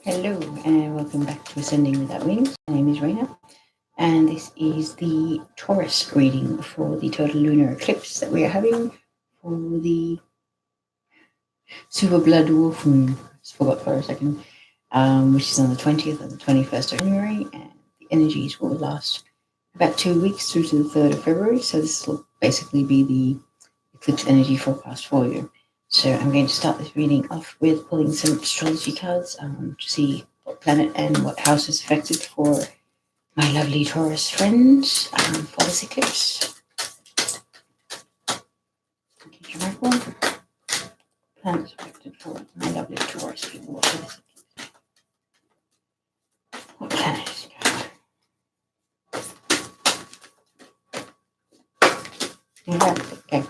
Hello and welcome back to Ascending Without Wings. My name is Raina and this is the Taurus reading for the total lunar eclipse that we are having for the super blood wolf moon. I just forgot for a second, which is on the 20th and the 21st of January, and the energies will last about 2 weeks through to the 3rd of February. So this will basically be the eclipse energy forecast for you. So I'm going to start this reading off with pulling some astrology cards to see what planet and what house is affected for my lovely Taurus friends for this eclipse. Okay, Michael. Planets affected for my lovely Taurus people for this eclipse. What planet is it? Yeah, okay.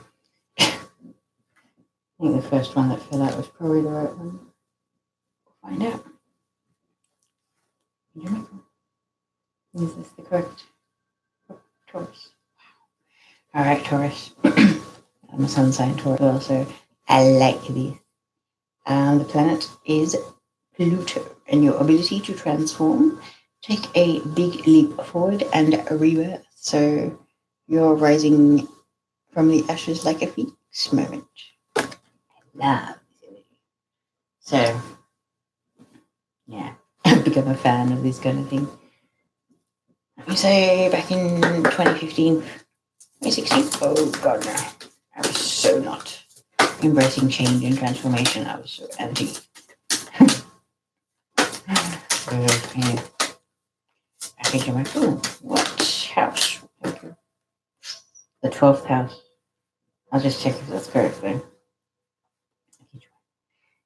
I think the first one that fell out was probably the right one. We'll find out. Is this the correct Taurus? Wow. All right, Taurus. I'm a sun sign Taurus as well, so I like this. The planet is Pluto, and your ability to transform, take a big leap forward and a rebirth. So you're rising from the ashes like a phoenix moment. Love this ability. So, yeah, I've become a fan of this kind of thing. Let me say back in 2015, 2016. Oh, God, no. I was so not embracing change and transformation. I was so anti. Okay. I think I'm like, oh, what house? Okay. The 12th house. I'll just check if that's correct then.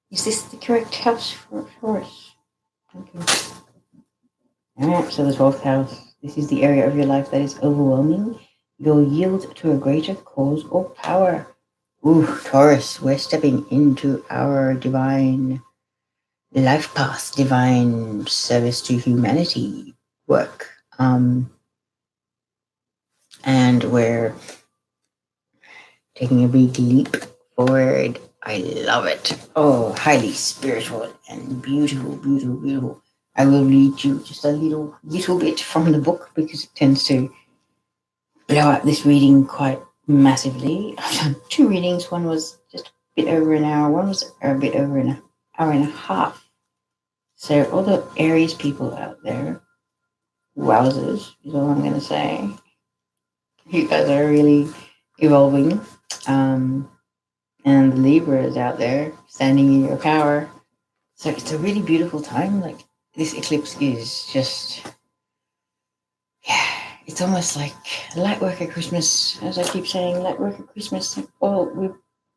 Is this the correct house for us? Okay. Alright, so the 12th house. This is the area of your life that is overwhelming. You'll yield to a greater cause or power. Ooh, Taurus, we're stepping into our divine life path, divine service to humanity work. And we're taking a big leap forward. I love it. Oh, highly spiritual and beautiful, beautiful, beautiful. I will read you just a little bit from the book because it tends to blow up this reading quite massively. I've done 2 readings. One was just a bit over an hour. One was a bit over an hour and a half. So all the Aries people out there, wowzers is all I'm going to say. You guys are really evolving. And the Libras out there standing in your power. So it's a really beautiful time. Like this eclipse is just, yeah, it's almost like lightworker Christmas, as I keep saying, lightworker Christmas. Oh,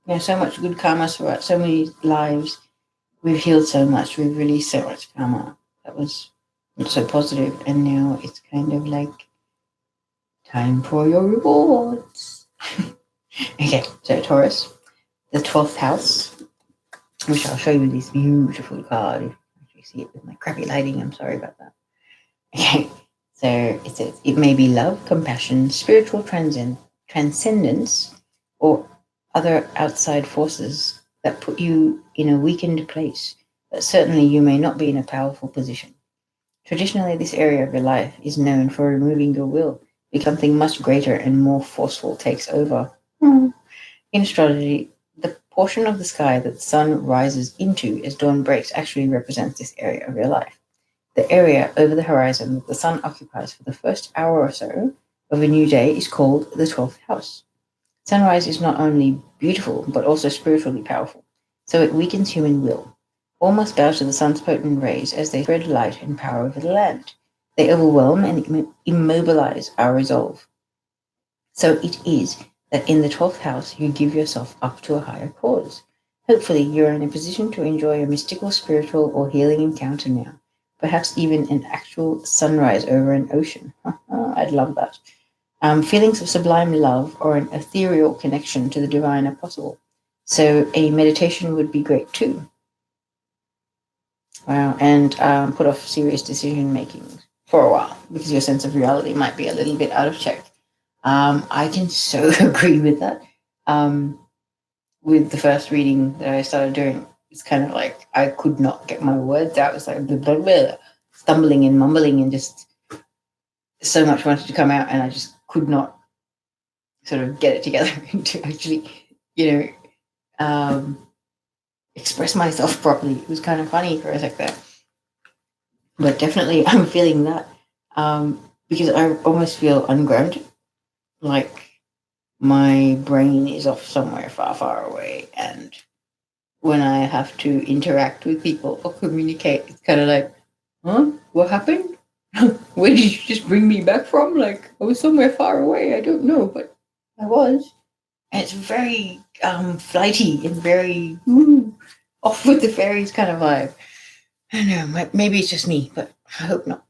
we've so much good karma throughout so many lives. We've healed so much. We've released so much karma. That was so positive, and now it's kind of like time for your rewards. Okay, so Taurus, the 12th house, which I'll show you this beautiful card. If you see it with my crappy lighting, I'm sorry about that. Okay, so it says, it may be love, compassion, spiritual transcendence, or other outside forces that put you in a weakened place, but certainly you may not be in a powerful position. Traditionally, this area of your life is known for removing your will, because something much greater and more forceful takes over. In astrology, the portion of the sky that the sun rises into as dawn breaks actually represents this area of your life. The area over the horizon that the sun occupies for the first hour or so of a new day is called the 12th house. Sunrise is not only beautiful, but also spiritually powerful, so it weakens human will. All must bow to the sun's potent rays as they spread light and power over the land. They overwhelm and immobilize our resolve. So it is that in the 12th house you give yourself up to a higher cause. Hopefully you're in a position to enjoy a mystical, spiritual, or healing encounter now. Perhaps even an actual sunrise over an ocean. I'd love that. Feelings of sublime love or an ethereal connection to the divine are possible. So a meditation would be great too. Wow, and put off serious decision making for a while because your sense of reality might be a little bit out of check. I can so agree with that. With the first reading that I started doing, it's kind of like I could not get my words out. It was like blah, blah, blah, stumbling and mumbling, and just so much wanted to come out, and I just could not sort of get it together to actually, express myself properly. It was kind of funny for a sec there. But definitely I'm feeling that because I almost feel ungrounded, like my brain is off somewhere far, far away. And when I have to interact with people or communicate, it's kind of like, huh? What happened? Where did you just bring me back from? Like, I was somewhere far away. I don't know, but I was. And it's very flighty and very off with the fairies kind of vibe. I don't know, maybe it's just me, but I hope not.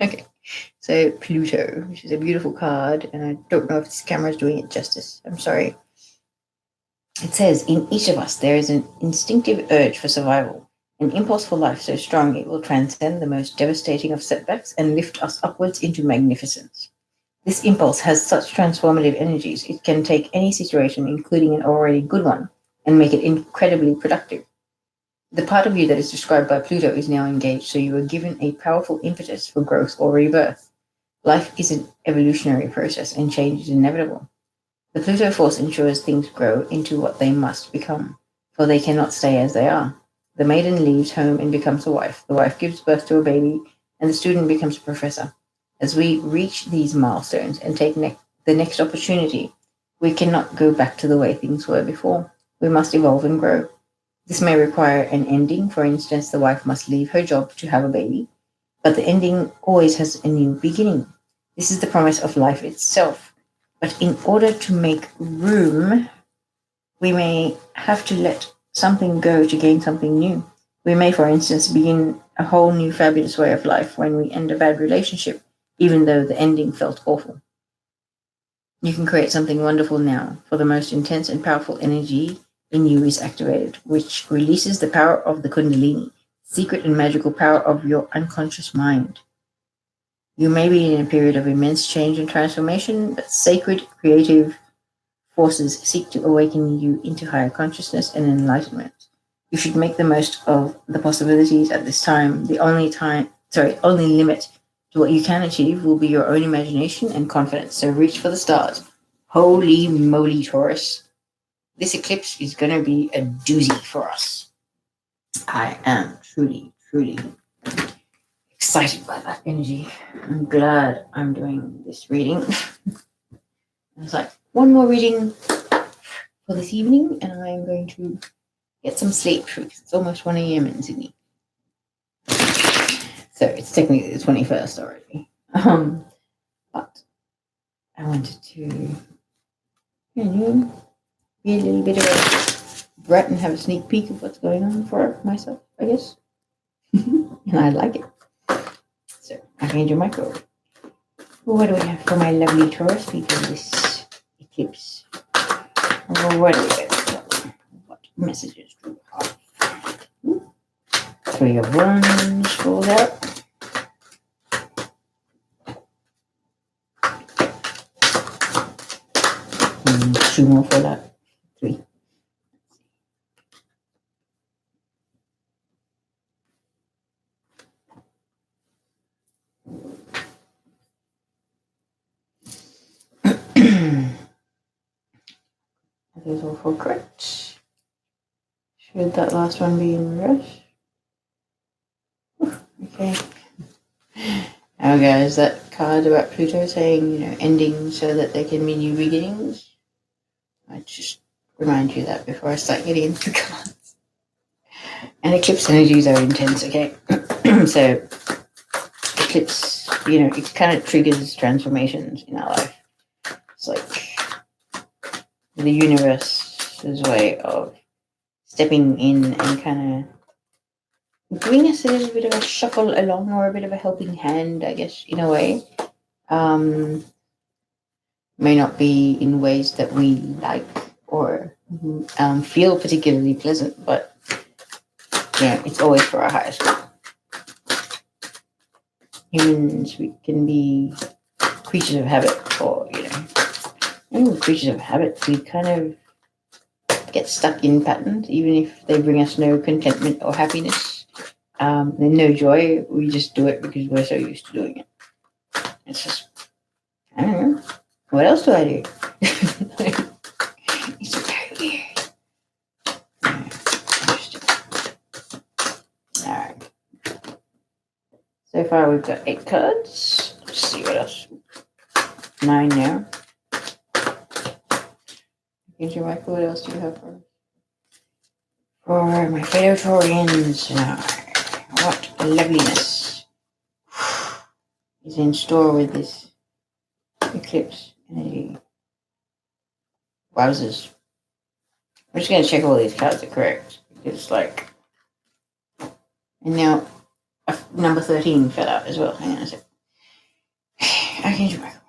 Okay, so Pluto, which is a beautiful card, and I don't know if this camera is doing it justice. I'm sorry. It says, in each of us, there is an instinctive urge for survival, an impulse for life so strong it will transcend the most devastating of setbacks and lift us upwards into magnificence. This impulse has such transformative energies, it can take any situation, including an already good one, and make it incredibly productive. The part of you that is described by Pluto is now engaged, so you are given a powerful impetus for growth or rebirth. Life is an evolutionary process, and change is inevitable. The Pluto force ensures things grow into what they must become, for they cannot stay as they are. The maiden leaves home and becomes a wife. The wife gives birth to a baby, and the student becomes a professor. As we reach these milestones and take the next opportunity, we cannot go back to the way things were before. We must evolve and grow. This may require an ending. For instance, the wife must leave her job to have a baby, but the ending always has a new beginning. This is the promise of life itself. But in order to make room, we may have to let something go to gain something new. We may, for instance, begin a whole new fabulous way of life when we end a bad relationship, even though the ending felt awful. You can create something wonderful now, for the most intense and powerful energy in you is activated, which releases the power of the Kundalini, secret and magical power of your unconscious mind. You may be in a period of immense change and transformation, but sacred, creative forces seek to awaken you into higher consciousness and enlightenment. You should make the most of the possibilities at this time. The only limit to what you can achieve will be your own imagination and confidence. So reach for the stars. Holy moly, Taurus. This eclipse is going to be a doozy for us. I am truly, truly excited by that energy. I'm glad I'm doing this reading. It's like one more reading for this evening, and I'm going to get some sleep because it's almost 1 a.m. in Sydney. So it's technically the 21st already. But I wanted to, be a little bit of a brat and have a sneak peek of what's going on for myself, I guess. And I like it. So I can enjoy my code. What do we have for my lovely Taurus people this eclipse? What do we get? What messages do we have? 3 of Wands falls out. And 2 more fall out. 3. Those all fall correct. Should that last one be in reverse? Okay. Now, guys, that card about Pluto saying, ending so that there can be new beginnings. I just remind you that before I start getting into the cards. And eclipse energies are intense, okay? So, eclipse, it kind of triggers transformations in our life. It's like the universe's way of stepping in and kind of giving us a little bit of a shuffle along, or a bit of a helping hand, I guess, in a way. May not be in ways that we like or feel particularly pleasant, but it's always for our highest good. Humans, we can be creatures of habit, or creatures of habit. We kind of get stuck in patterns, even if they bring us no contentment or happiness, and no joy. We just do it because we're so used to doing it. It's just, I don't know. What else do I do? It's very weird. Interesting. All right. So far, we've got 8 cards. Let's see what else. 9 now. Angel Michael, what else do you have for me? For my fellow Taurians now. What loveliness is in store with this eclipse energy. Wowzers. I'm just going to check all these cards are correct. Because, like, and now number 13 fell out as well. Hang on a sec. Archangel Michel.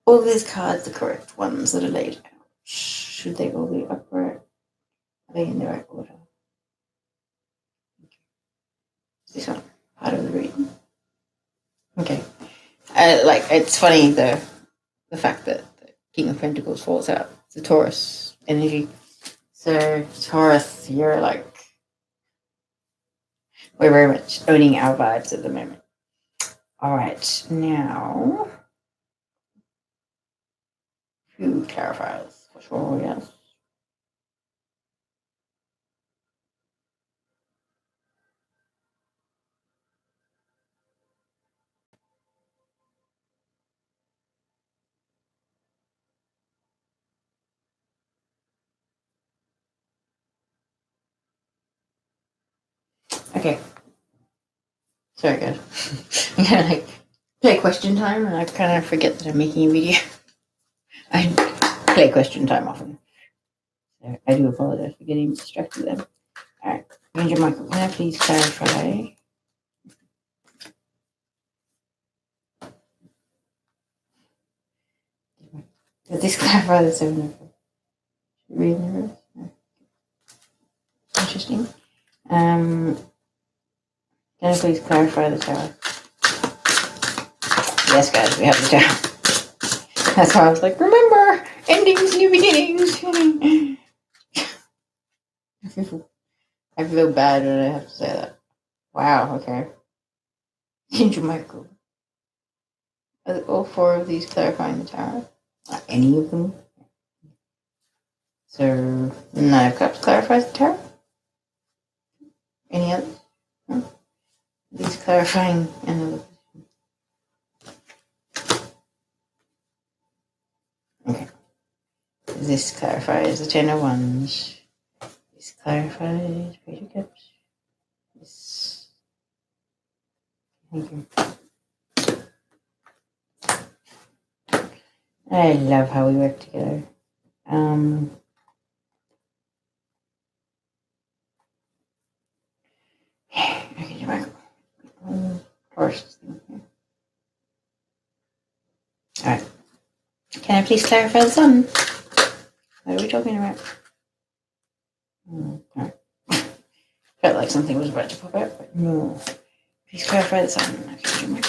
All of these cards are correct ones that are laid out. Should they all be upright? Are they in the right order? Is this one part of the reading? Okay. Like, it's funny the fact that the King of Pentacles falls out. It's a Taurus energy. So Taurus, you're like, we're very much owning our vibes at the moment. All right, now, few clarifiers for sure, yes. Okay. Sorry, guys. I'm gonna like play question time, and I kind of forget that I'm making a video. I play question time often. So I do apologize for getting distracted then. All right, Angel Michael, can I please clarify? Does this clarify the 7 of read the rest? No. Interesting. Can I please clarify the Tower? Yes, guys, we have the Tower. That's why I was like, remember, endings, new beginnings. I feel bad when I have to say that. Wow, okay. Angel Michael. Are all 4 of these clarifying the Tower? Not any of them? So, 9 of Cups clarifies the Tower? Any others? No? These clarifying another. Okay. This clarifies the 10 of Wands. This clarifies Page of Cups. This. Thank you. I love how we work together. Okay, you're back. First. Alright. Can I please clarify the Sun? What are we talking about? Alright. Felt like something was about to pop out, but no. Please clarify the Sun. Okay, you're back.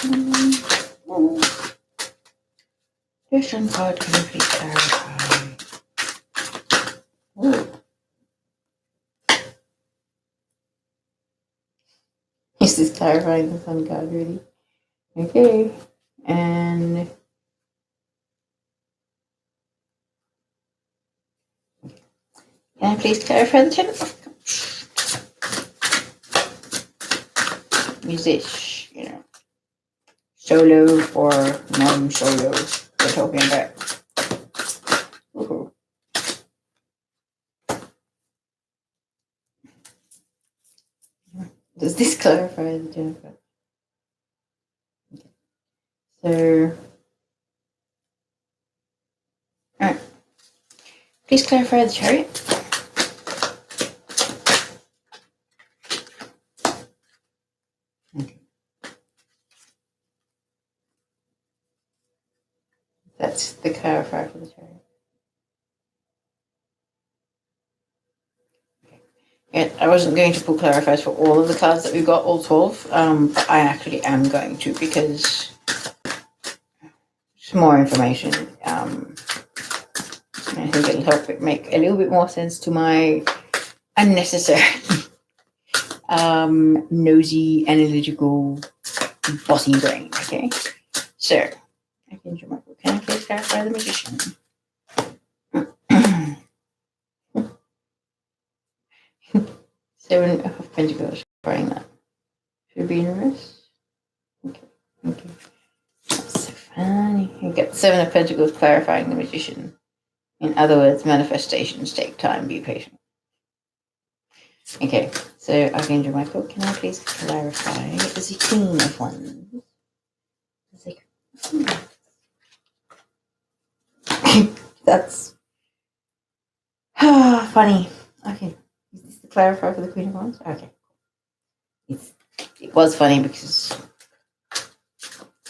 This one card, can you please clarify? Ooh. Is this clarifying the Sun card, really? Okay. And can I please clarify the 10 of Cups? Is this, solo or non-solo we're talking about? Ooh. Does this clarify the 10 of Cups? Okay. So, alright. Please clarify the Chariot. Okay. That's the clarifier for the Chariot. Yeah, I wasn't going to pull clarifiers for all of the cards that we got, all 12, but I actually am going to, because it's more information. I think think it'll help it make a little bit more sense to my unnecessary, nosy, analytical, bossy brain. Okay, so Archangel Michel, can I please clarify the magician? Seven of Pentacles, trying that. Should be in reverse. Okay, thank you. That's so funny. You get the Seven of Pentacles clarifying the magician. In other words, manifestations take time, be patient. Okay, so Archangel Michel, can I please clarify the Queen of Wands? That's funny. Okay, is this the clarifier for the Queen of Wands? Okay. It was funny because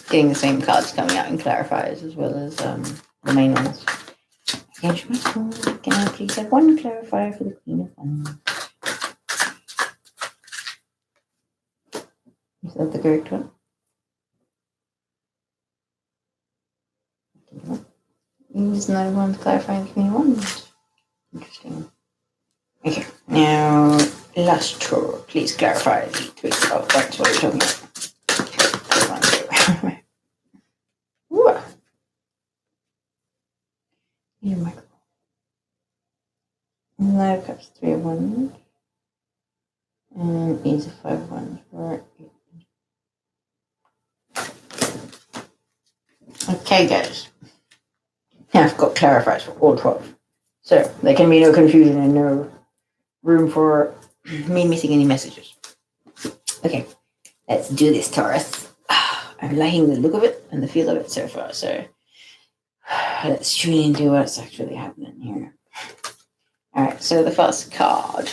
getting the same cards coming out in clarifiers as well as the main ones. Archangel Michel, can I please have one clarifier for the Queen of Wands? Is that the correct one? Is not one clarifying the Queen of Wands. Interesting. Okay, now last tour. Please clarify the twig. Oh, that's what we're talking about. Ooh. Yeah, Michael. Knight of Cups, 3 of Wands. And Ace of 5 of Wands for 8. Okay, guys. Now I've got clarifiers for all 12. So there can be no confusion and no room for me missing any messages. Okay, let's do this, Taurus. I'm liking the look of it and the feel of it so far. So let's tune into what's actually happening here. All right, so the first card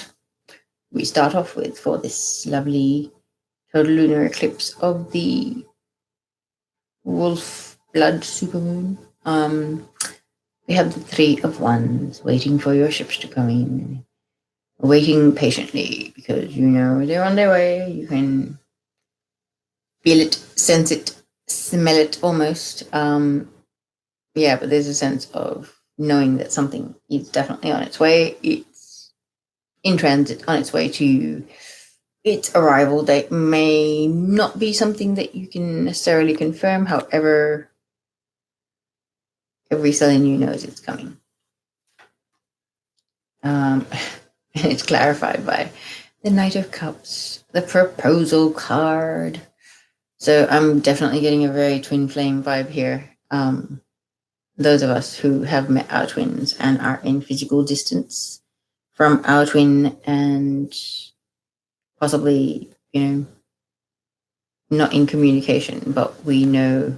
we start off with for this lovely total lunar eclipse of the wolf blood supermoon. We have the 3 of Wands, waiting for your ships to come in, waiting patiently because you know they're on their way. You can feel it, sense it, smell it almost. Yeah, but there's a sense of knowing that something is definitely on its way. It's in transit, on its way to its arrival date. May not be something that you can necessarily confirm. However, every cell in you knows it's coming. And it's clarified by the Knight of Cups, the proposal card. So I'm definitely getting a very twin flame vibe here. Those of us who have met our twins and are in physical distance from our twin and possibly, not in communication, but we know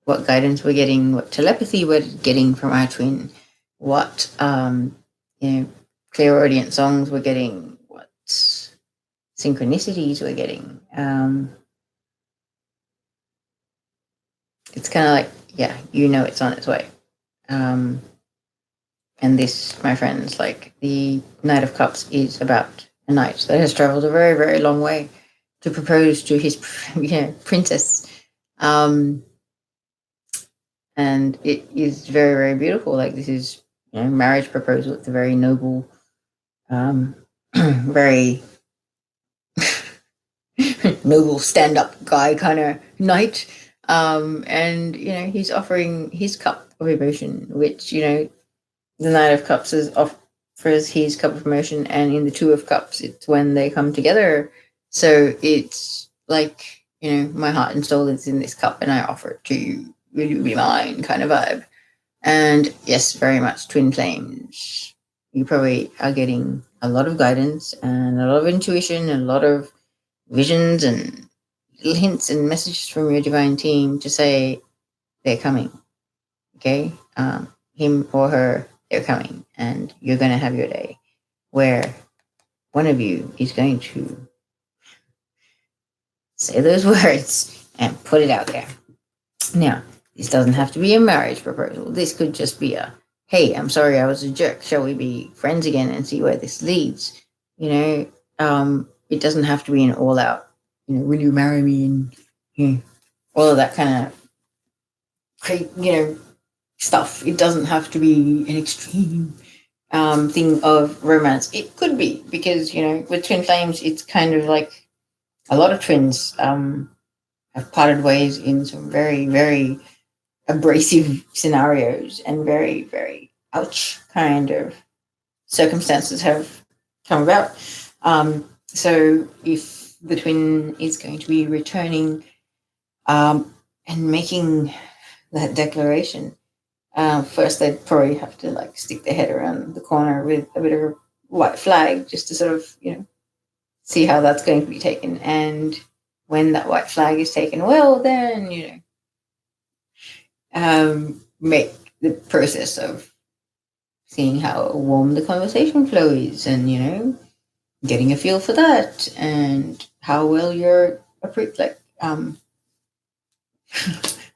what guidance we're getting, what telepathy we're getting from our twin, what, clairaudient songs we're getting, what synchronicities we're getting. It's kind of like, it's on its way. And this, my friends, like the Knight of Cups is about a knight that has traveled a very, very long way to propose to his, princess. And it is very, very beautiful. Like this is, marriage proposal. It's a very noble, very noble stand-up guy kind of knight. And he's offering his cup of emotion, which the Knight of Cups offers his cup of emotion, and in the Two of Cups, it's when they come together. So it's like my heart and soul is in this cup, and I offer it to you. Will you be mine? Kind of vibe. And yes, very much twin flames. You probably are getting a lot of guidance and a lot of intuition and a lot of visions and little hints and messages from your divine team to say they're coming. Okay? Him or her, they're coming. And you're going to have your day where one of you is going to say those words and put it out there. Now, this doesn't have to be a marriage proposal. This could just be a, hey, I'm sorry I was a jerk. Shall we be friends again and see where this leads? It doesn't have to be an all-out, will you marry me? And all of that kind of, stuff. It doesn't have to be an extreme thing of romance. It could be, because, with twin flames, it's kind of like a lot of twins have parted ways in some very, very abrasive scenarios, and very, very ouch kind of circumstances have come about. So if the twin is going to be returning and making that declaration, first they'd probably have to like stick their head around the corner with a bit of a white flag, just to sort of, see how that's going to be taken. And when that white flag is taken, well, then, make the process of seeing how warm the conversation flow is, and, getting a feel for that, and how well you're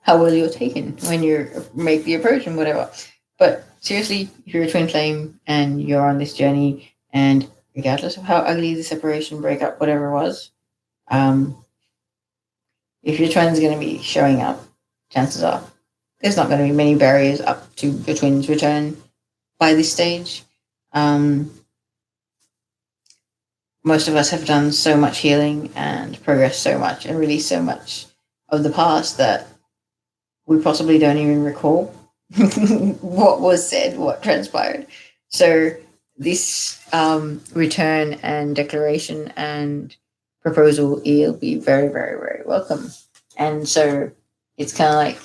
how well you're taken when you make the approach and whatever. But seriously, if you're a twin flame and you're on this journey, and regardless of how ugly the separation, breakup, whatever was, if your twin's going to be showing up, chances are there's not going to be many barriers up to your twin's return by this stage. Most of us have done so much healing and progressed so much and released so much of the past that we possibly don't even recall what was said, what transpired. So this return and declaration and proposal, it'll be very, very, very welcome. And so it's kind of like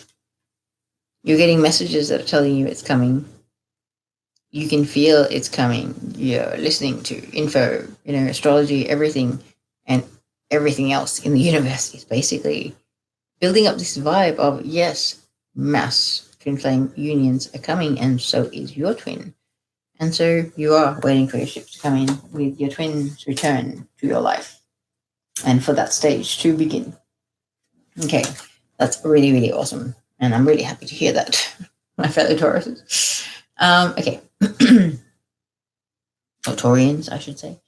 you're getting messages that are telling you it's coming. You can feel it's coming. You're listening to info, astrology, everything, and everything else in the universe is basically building up this vibe of, yes, mass twin flame unions are coming, and so is your twin. And so you are waiting for your ship to come in with your twin's return to your life, and for that stage to begin. Okay, that's really, really awesome. And I'm really happy to hear that, my fellow Tauruses. Okay. Or Taurians, I should say.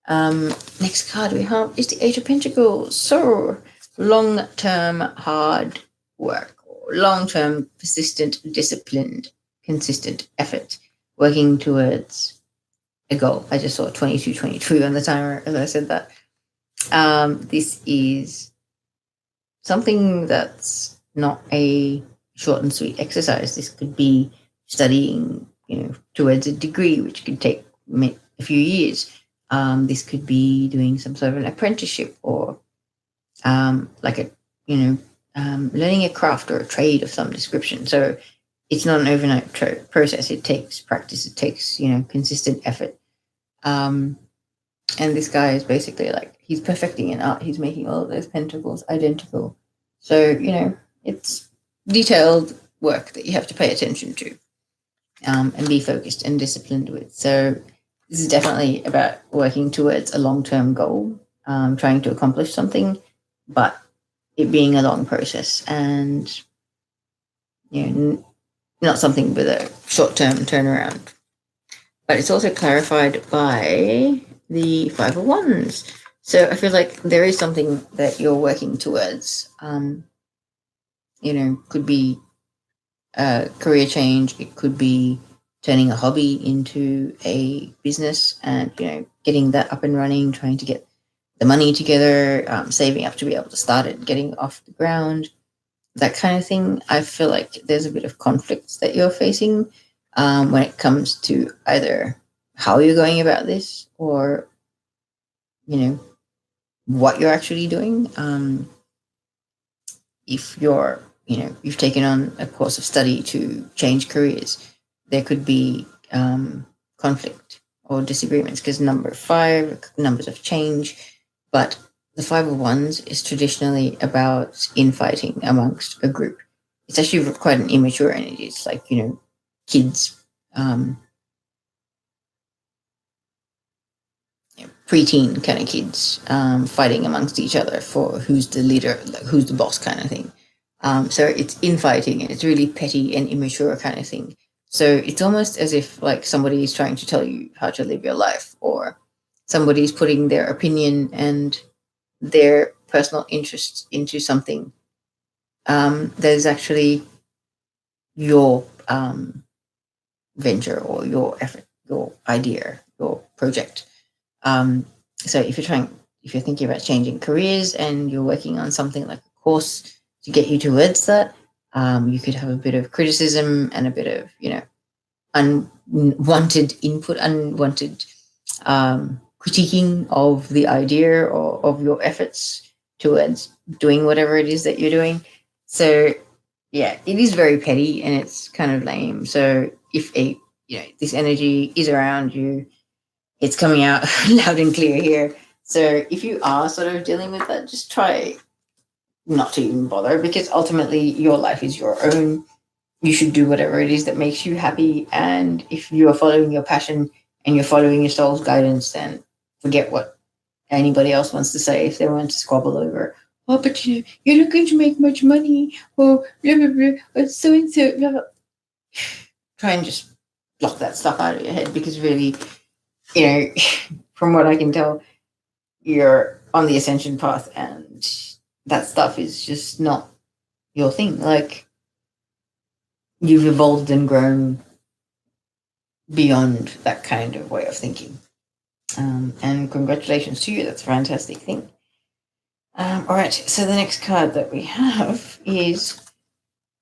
Next card we have is the Eight of Pentacles. So, long-term hard work, or long-term persistent, disciplined, consistent effort, working towards a goal. I just saw 2222 on the timer as I said that. This is something that's not a short and sweet exercise. This could be studying, towards a degree, which could take a few years. This could be doing some sort of an apprenticeship, or learning a craft or a trade of some description. So it's not an overnight process. It takes practice. It takes, consistent effort. And this guy is basically like, he's perfecting an art. He's making all of those pentacles identical. So, it's detailed work that you have to pay attention to, and be focused and disciplined with. So this is definitely about working towards a long-term goal, trying to accomplish something, but it being a long process, and not something with a short-term turnaround. But it's also clarified by the Five of Wands. So I feel like there is something that you're working towards. Could be a career change. It could be turning a hobby into a business, and getting that up and running, trying to get the money together, saving up to be able to start it, getting off the ground, that kind of thing. I feel like there's a bit of conflicts that you're facing when it comes to either how you're going about this, or what you're actually doing. If you're you've taken on a course of study to change careers, there could be conflict or disagreements, because number 5, numbers of change. But the Five of Wands is traditionally about infighting amongst a group. It's actually quite an immature energy. It's like, kids, preteen kind of kids, fighting amongst each other for who's the leader, like who's the boss kind of thing. So it's infighting, and it's really petty and immature kind of thing. So it's almost as if like somebody is trying to tell you how to live your life, or somebody's putting their opinion and their personal interests into something that is actually your venture or your effort, your idea, your project. So if you're thinking about changing careers and you're working on something like a course to get you towards that, you could have a bit of criticism and a bit of, unwanted input, unwanted critiquing of the idea or of your efforts towards doing whatever it is that you're doing. So yeah, it is very petty and it's kind of lame. So if this energy is around you, it's coming out loud and clear here. So if you are sort of dealing with that, just try not to even bother, because ultimately your life is your own. You should do whatever it is that makes you happy. And if you are following your passion and you're following your soul's guidance, then forget what anybody else wants to say if they want to squabble over, oh, but you're not going to make much money, or blah, blah, blah, or so and so, blah, blah. Try and just block that stuff out of your head, because really, from what I can tell, you're on the ascension path and that stuff is just not your thing. Like, you've evolved and grown beyond that kind of way of thinking. And congratulations to you. That's a fantastic thing. All right. So the next card that we have is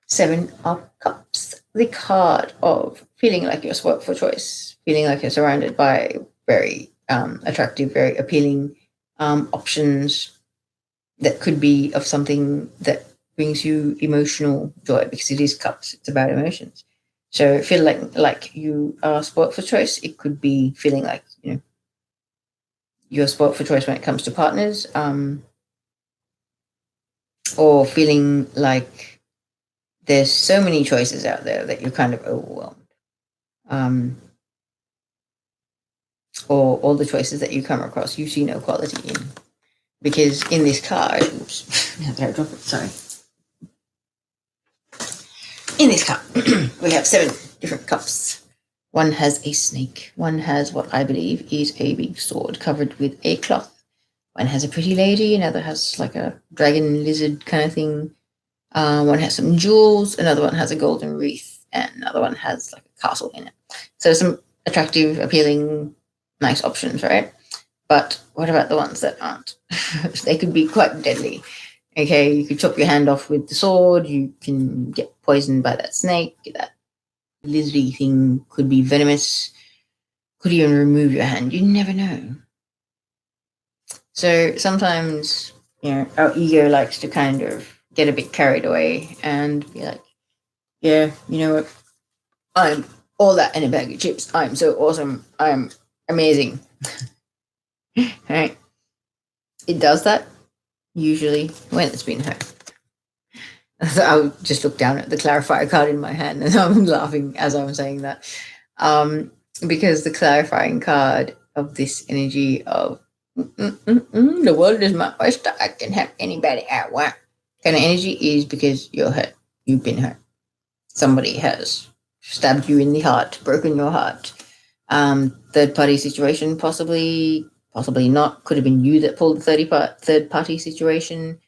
Seven of Cups. The card of feeling like you're spoilt for choice, feeling like you're surrounded by very attractive, very appealing options that could be of something that brings you emotional joy, because it is cups. It's about emotions. So feel like you are spoilt for choice. It could be feeling like, you're spoilt for choice when it comes to partners, or feeling like there's so many choices out there that you're kind of overwhelmed, or all the choices that you come across you see no quality in. Because in this card, oops, now that I drop it, sorry. In this card, we have 7 different cups. One has a snake. One has what I believe is a big sword covered with a cloth. One has a pretty lady. Another has like a dragon lizard kind of thing. One has some jewels. Another one has a golden wreath. And another one has like a castle in it. So some attractive, appealing, nice options, right? But what about the ones that aren't? They could be quite deadly. Okay, you could chop your hand off with the sword. You can get poisoned by that snake. That lizardy thing could be venomous. Could even remove your hand. You never know. So sometimes, our ego likes to kind of get a bit carried away and be like, yeah, you know what? I'm all that in a bag of chips. I'm so awesome. I'm amazing. Right? It does that usually when it's been hurt. So I just look down at the clarifier card in my hand and I'm laughing as I'm saying that. Because the clarifying card of this energy of the world is my oyster, I can have anybody I want kind of energy is because you're hurt. You've been hurt. Somebody has stabbed you in the heart, broken your heart. Third party situation, possibly not. Could have been you that pulled the third party situation.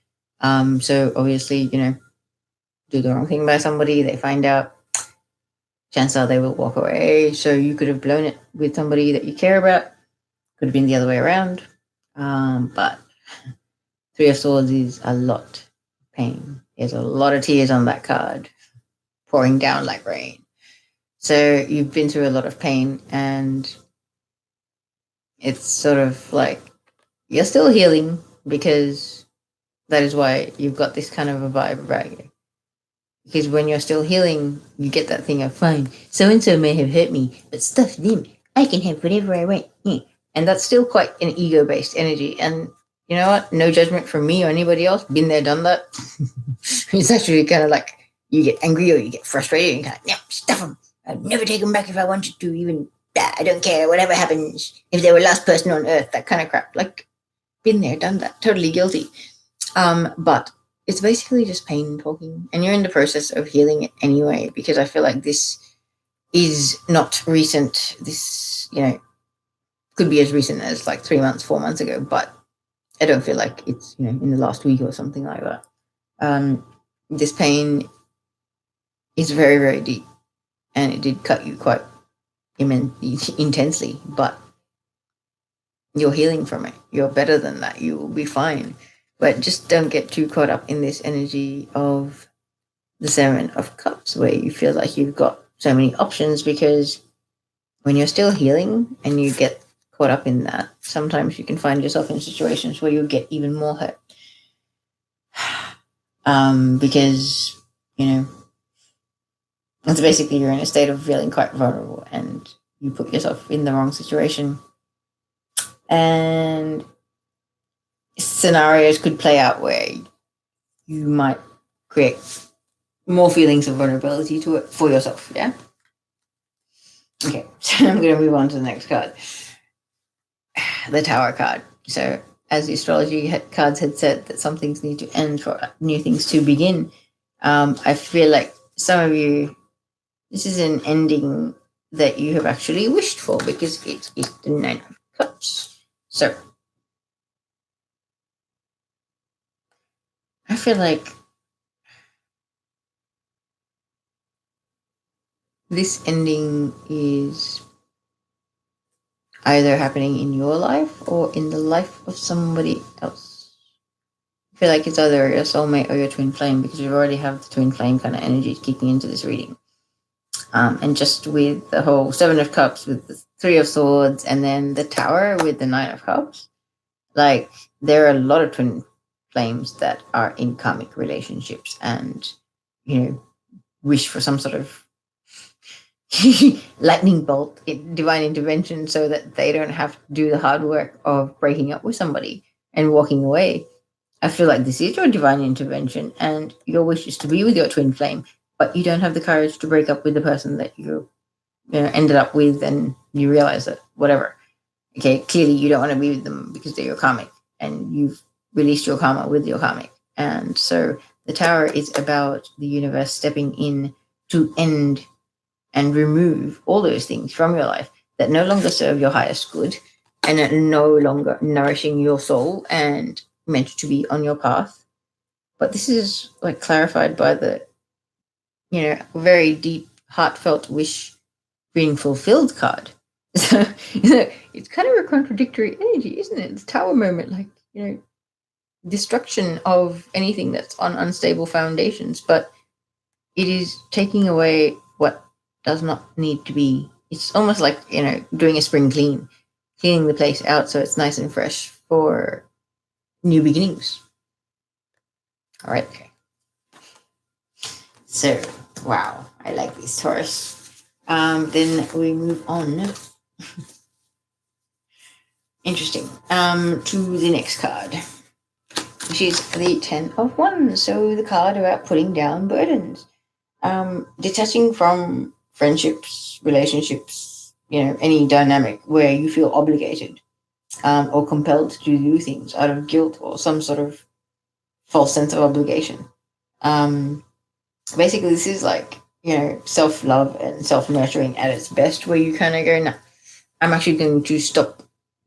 So obviously, do the wrong thing by somebody, they find out, chances are they will walk away. So you could have blown it with somebody that you care about. Could have been the other way around. But 3 of Swords is a lot of pain. There's a lot of tears on that card, pouring down like rain. So you've been through a lot of pain, and it's sort of like you're still healing, because that is why you've got this kind of a vibe about you. Because when you're still healing, you get that thing of, fine, so-and-so may have hurt me, but stuff them. I can have whatever I want. Yeah. And that's still quite an ego-based energy. And you know what? No judgment from me or anybody else. Been there, done that. It's actually kind of like you get angry or you get frustrated and kind of, stuff them. I'd never take them back if I wanted to. Even, I don't care. Whatever happens. If they were last person on earth, that kind of crap. Like, been there, done that. Totally guilty. But it's basically just pain talking, and you're in the process of healing it anyway, because I feel like this is not recent. This, could be as recent as like 3 months, 4 months ago, but I don't feel like it's, in the last week or something like that. This pain is very, very deep. and it did cut you quite intensely, but you're healing from it. You're better than that. You will be fine. But just don't get too caught up in this energy of the Seven of Cups, where you feel like you've got so many options, because when you're still healing and you get caught up in that, sometimes you can find yourself in situations where you'll get even more hurt. Because, it's basically you're in a state of feeling quite vulnerable and you put yourself in the wrong situation. And scenarios could play out where you might create more feelings of vulnerability to it for yourself, yeah? Okay, so I'm going to move on to the next card. The Tower card. So as the astrology cards had said, that some things need to end for new things to begin. I feel like some of you, this is an ending that you have actually wished for, because it is the Nine of Cups. So I feel like this ending is either happening in your life or in the life of somebody else. I feel like it's either your soulmate or your twin flame, because you already have the twin flame kind of energy kicking into this reading. And just with the whole Seven of Cups, with the Three of Swords, and then the Tower with the Nine of Cups, like there are a lot of twin flames that are in karmic relationships and, wish for some sort of lightning bolt, divine intervention, so that they don't have to do the hard work of breaking up with somebody and walking away. I feel like this is your divine intervention, and your wish is to be with your twin flame, but you don't have the courage to break up with the person that you ended up with, and you realize that whatever. Okay, clearly you don't want to be with them because they're your karmic, and you've released your karma with your karmic. And so the Tower is about the universe stepping in to end and remove all those things from your life that no longer serve your highest good and are no longer nourishing your soul and meant to be on your path. But this is like clarified by the, very deep, heartfelt wish being fulfilled card. So, it's kind of a contradictory energy, isn't it? The Tower moment, like, destruction of anything that's on unstable foundations, but it is taking away what does not need to be. It's almost like, doing a spring clean, cleaning the place out so it's nice and fresh for new beginnings. All right. Okay. So, wow, I like this, Taurus. Then we move on. Interesting. To the next card, which is the Ten of Wands. So the card about putting down burdens, detaching from friendships, relationships, any dynamic where you feel obligated or compelled to do things out of guilt or some sort of false sense of obligation. Basically, this is like, self-love and self-nurturing at its best, where you kind of go, no, I'm actually going to stop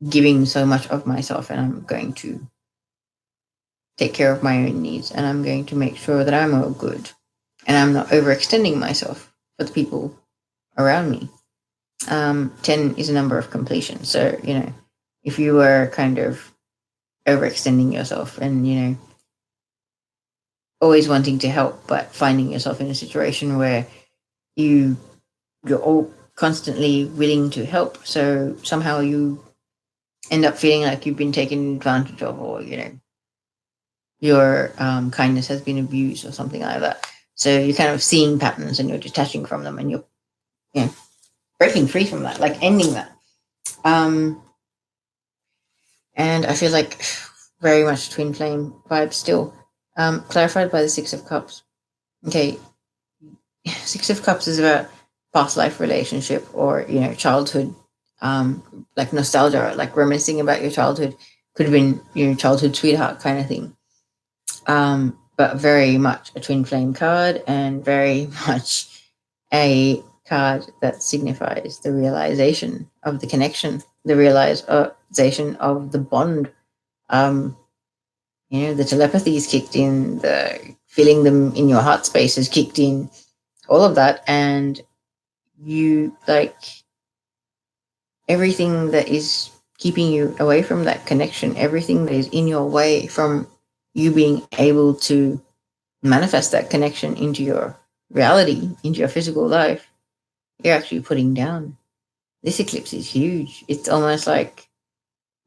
giving so much of myself, and I'm going to take care of my own needs, and I'm going to make sure that I'm all good, and I'm not overextending myself for the people around me. 10 is a number of completion. So, if you were kind of overextending yourself and, always wanting to help, but finding yourself in a situation where you're all constantly willing to help, so somehow you end up feeling like you've been taken advantage of, or, your kindness has been abused or something like that. So you're kind of seeing patterns and you're detaching from them, and you're, breaking free from that, like ending that. And I feel like very much twin flame vibe still. Clarified by the Six of Cups. Okay, Six of Cups is about past life relationship, or, childhood, like nostalgia, like reminiscing about your childhood. Could have been your childhood sweetheart kind of thing. But very much a twin flame card, and very much a card that signifies the realization of the connection, the realization of the bond. The telepathy is kicked in, the feeling them in your heart space is kicked in, all of that. And you like everything that is keeping you away from that connection, everything that is in your way from you being able to manifest that connection into your reality, into your physical life, you're actually putting down. This eclipse is huge. It's almost like,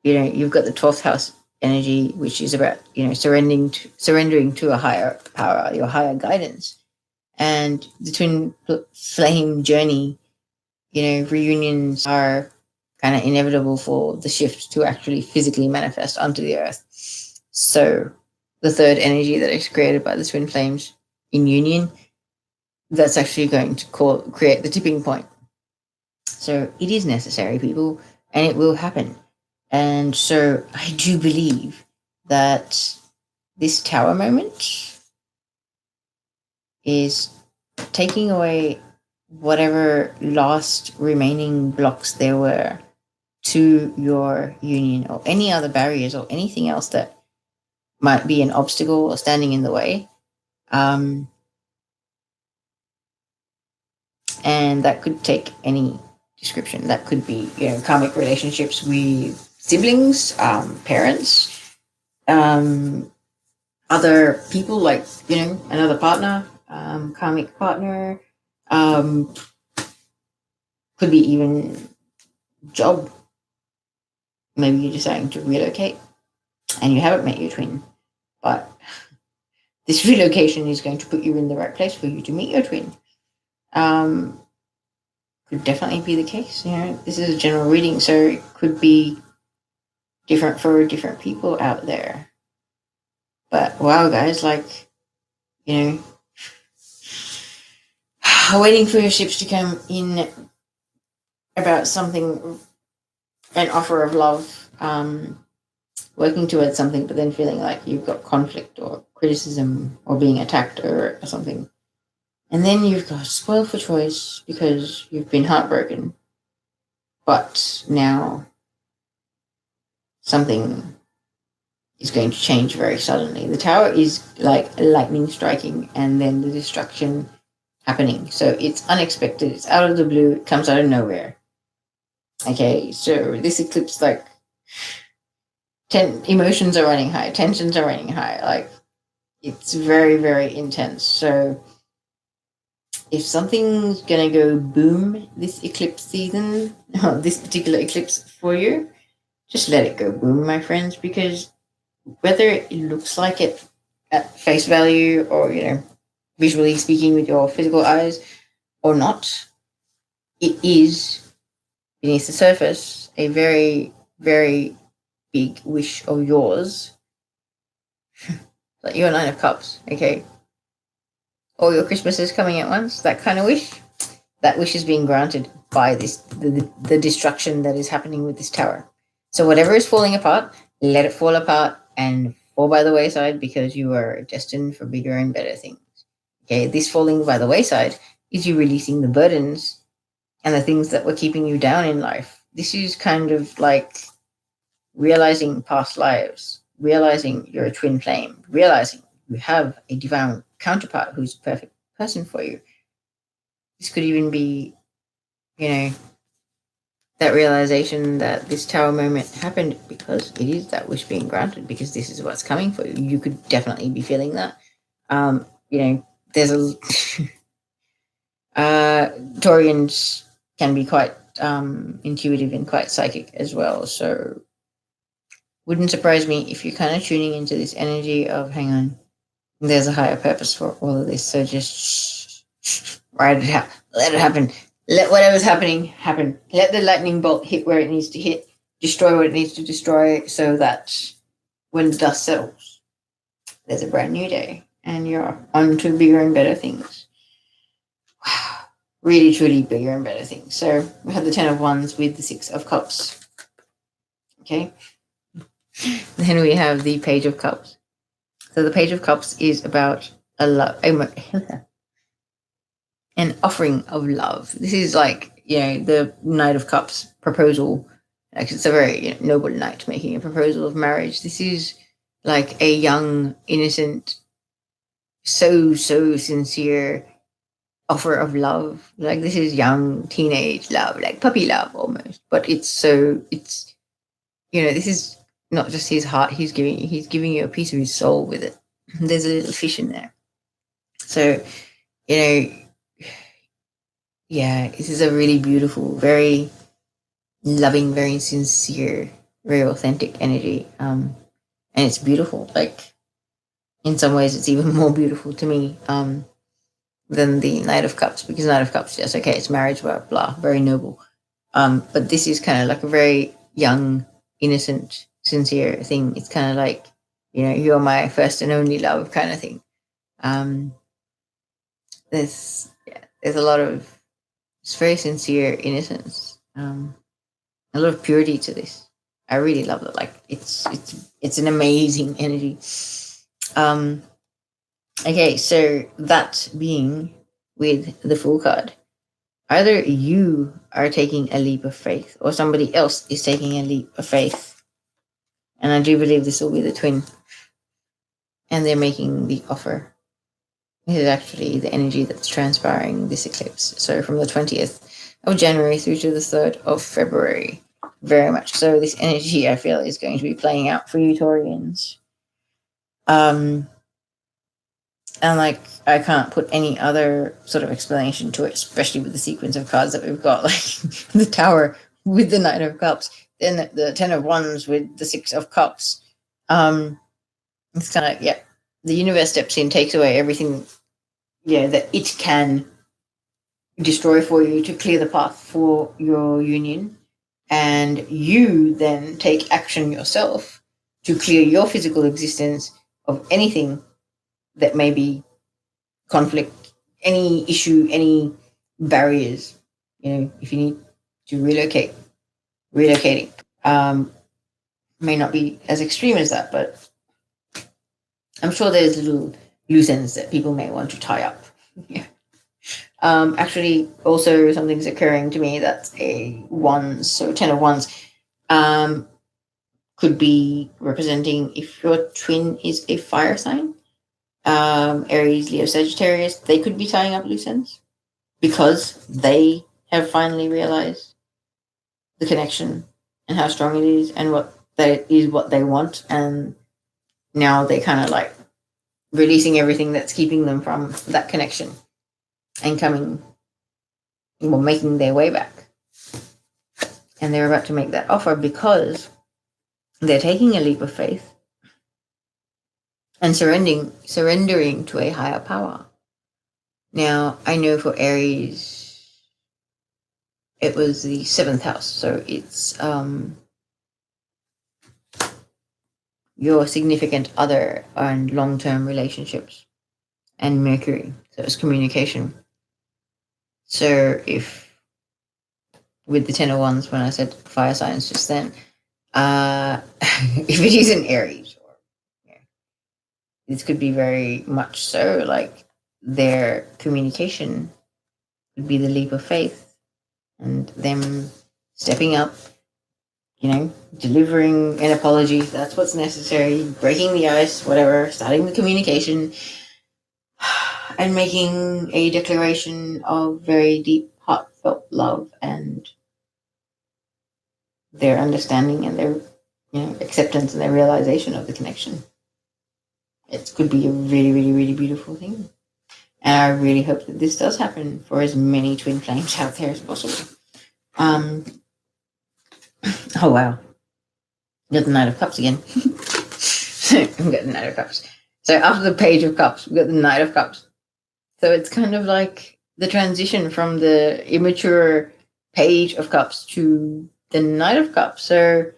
you've got the 12th house energy, which is about, surrendering to a higher power, your higher guidance. And the twin flame journey, reunions are kind of inevitable for the shift to actually physically manifest onto the earth. So the third energy that is created by the twin flames in union, that's actually going to create the tipping point. So it is necessary, people, and it will happen. And so I do believe that this tower moment is taking away whatever last remaining blocks there were to your union, or any other barriers or anything else that might be an obstacle or standing in the way. And that could take any description. That could be, karmic relationships with siblings, parents, other people, like, another partner, karmic partner, could be even job. Maybe you're deciding to relocate and you haven't met your twin, but this relocation is going to put you in the right place for you to meet your twin. Could definitely be the case. This is a general reading, so it could be different for different people out there. But wow, guys, waiting for your ships to come in about something, an offer of love, working towards something, but then feeling like you've got conflict or criticism or being attacked or something. And then you've got spoiled for choice because you've been heartbroken. But now something is going to change very suddenly. The tower is like lightning striking and then the destruction happening. So it's unexpected. It's out of the blue. It comes out of nowhere. Okay, so this eclipse, emotions are running high. Tensions are running high. It's very, very intense. So if something's going to go boom this eclipse season, this particular eclipse for you, just let it go boom, my friends, because whether it looks like it at face value or, visually speaking with your physical eyes or not, it is beneath the surface a very, very big wish of yours. Like your 9 of Cups, okay? All your Christmases coming at once, that kind of wish. That wish is being granted by the destruction that is happening with this tower. So whatever is falling apart, let it fall apart and fall by the wayside, because you are destined for bigger and better things. Okay, this falling by the wayside is you releasing the burdens and the things that were keeping you down in life. This is kind of like realizing past lives, realizing you're a twin flame, realizing you have a divine counterpart who's a perfect person for you. This could even be, that realization that this tower moment happened because it is that wish being granted, because this is what's coming for you. You could definitely be feeling that. There's a Taurians can be quite intuitive and quite psychic as well. So wouldn't surprise me if you're kind of tuning into this energy of, hang on, there's a higher purpose for all of this. So just ride it out. Let it happen. Let whatever's happening happen. Let the lightning bolt hit where it needs to hit. Destroy what it needs to destroy, so that when the dust settles, there's a brand new day and you're on to bigger and better things. Wow. Really, truly bigger and better things. So we have the 10 of Wands with the 6 of Cups. Okay. Then we have the Page of Cups. So the Page of Cups is about an offering of love. This is like, the Knight of Cups proposal. Like, it's a very noble knight making a proposal of marriage. This is like a young, innocent, so sincere offer of love. Like this is young teenage love, like puppy love almost. But it's this is not just his heart he's giving you a piece of his soul with it. There's a little fish in there. So, you know, yeah, this is a really beautiful, very loving, very sincere, very authentic energy. And it's beautiful. Like in some ways it's even more beautiful to me. Than the Knight of Cups, because Knight of Cups, yes, okay, it's marriage, blah, blah, very noble. But this is kind of like a very young, innocent, sincere thing. It's kind of like, you're my first and only love kind of thing. Um, there's a lot of, it's very sincere innocence, a lot of purity to this. I really love it. Like it's an amazing energy. Um, okay, so that being with the Fool card, either you are taking a leap of faith or somebody else is taking a leap of faith. And I do believe this will be the twin. And they're making the offer. This is actually the energy that's transpiring this eclipse. So from the 20th of January through to the 3rd of February. Very much so. This energy, I feel, is going to be playing out for you Taurians. And like, I can't put any other sort of explanation to it, especially with the sequence of cards that we've got, like the Tower with the Knight of Cups, then the Ten of Wands with the Six of Cups. It's kind of, yeah, the universe steps in, takes away everything, that it can destroy for you to clear the path for your union. And you then take action yourself to clear your physical existence of anything that may be conflict, any issue, any barriers. If you need to relocating. May not be as extreme as that, but I'm sure there's little loose ends that people may want to tie up. Yeah. Actually, also something's occurring to me that's a wands, so 10 of wands. Could be representing if your twin is a fire sign. Aries, Leo, Sagittarius, they could be tying up loose ends because they have finally realized the connection and how strong it is and what they want, and now they kind of like releasing everything that's keeping them from that connection and making their way back. And they're about to make that offer because they're taking a leap of faith and surrendering to a higher power. Now, I know for Aries, it was the 7th house, so it's your significant other and long-term relationships, and Mercury, so it's communication. So if with the 10 of wands, when I said fire signs just then, if it is an Aries, this could be very much so like their communication would be the leap of faith and them stepping up, delivering an apology if that's what's necessary, breaking the ice, whatever, starting the communication, and making a declaration of very deep, heartfelt love and their understanding and their acceptance and their realization of the connection. It could be a really, really, really beautiful thing. And I really hope that this does happen for as many twin flames out there as possible. Oh, wow. Got the Knight of Cups again. We've got the Knight of Cups. So after the Page of Cups, we've got the Knight of Cups. So it's kind of like the transition from the immature Page of Cups to the Knight of Cups. So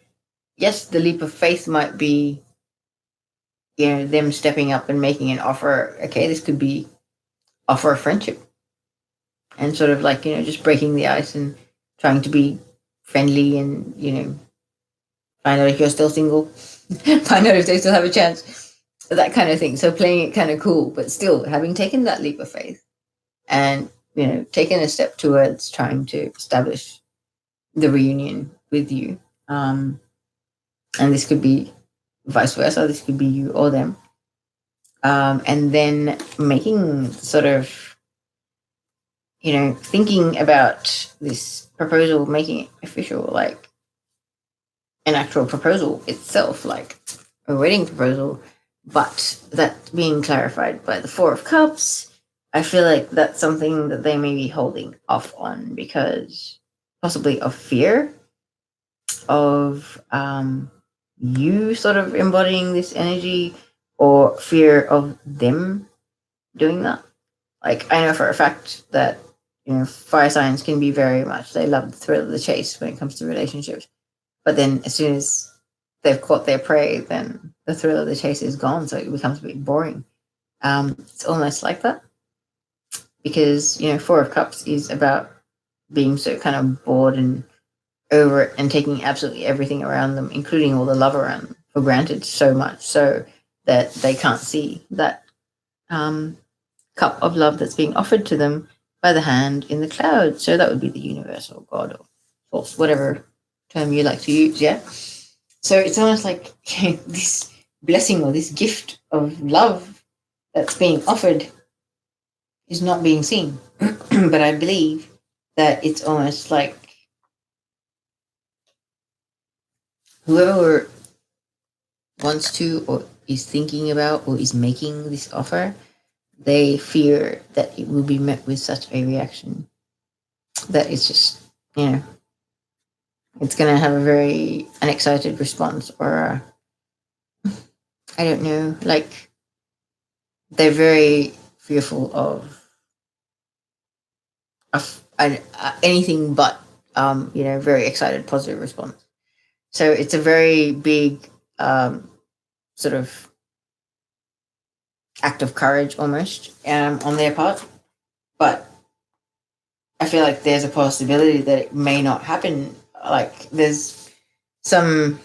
yes, the leap of faith might be, them stepping up and making an offer. Okay, this could be offer of friendship. And sort of like, just breaking the ice and trying to be friendly and, find out if you're still single, find out if they still have a chance, that kind of thing. So playing it kind of cool, but still having taken that leap of faith and, taken a step towards trying to establish the reunion with you. And this could be vice versa. This could be you or them. And then making sort of thinking about this proposal, making it official, like an actual proposal itself, like a wedding proposal, but that being clarified by the Four of Cups, I feel like that's something that they may be holding off on because possibly of fear of you sort of embodying this energy or fear of them doing that. Like, I know for a fact that, fire signs can be very much, they love the thrill of the chase when it comes to relationships. But then as soon as they've caught their prey, then the thrill of the chase is gone. So it becomes a bit boring. It's almost like that because, Four of Cups is about being so kind of bored and over it and taking absolutely everything around them, including all the love around them, for granted so much so that they can't see that cup of love that's being offered to them by the hand in the cloud. So that would be the universe or God or force, whatever term you like to use, yeah? So it's almost like this blessing or this gift of love that's being offered is not being seen. But I believe that it's almost like whoever wants to or is thinking about or is making this offer, they fear that it will be met with such a reaction that it's just, it's going to have a very unexcited response or I don't know, like they're very fearful of anything but, very excited, positive response. So it's a very big sort of act of courage almost on their part. But I feel like there's a possibility that it may not happen. Like there's some,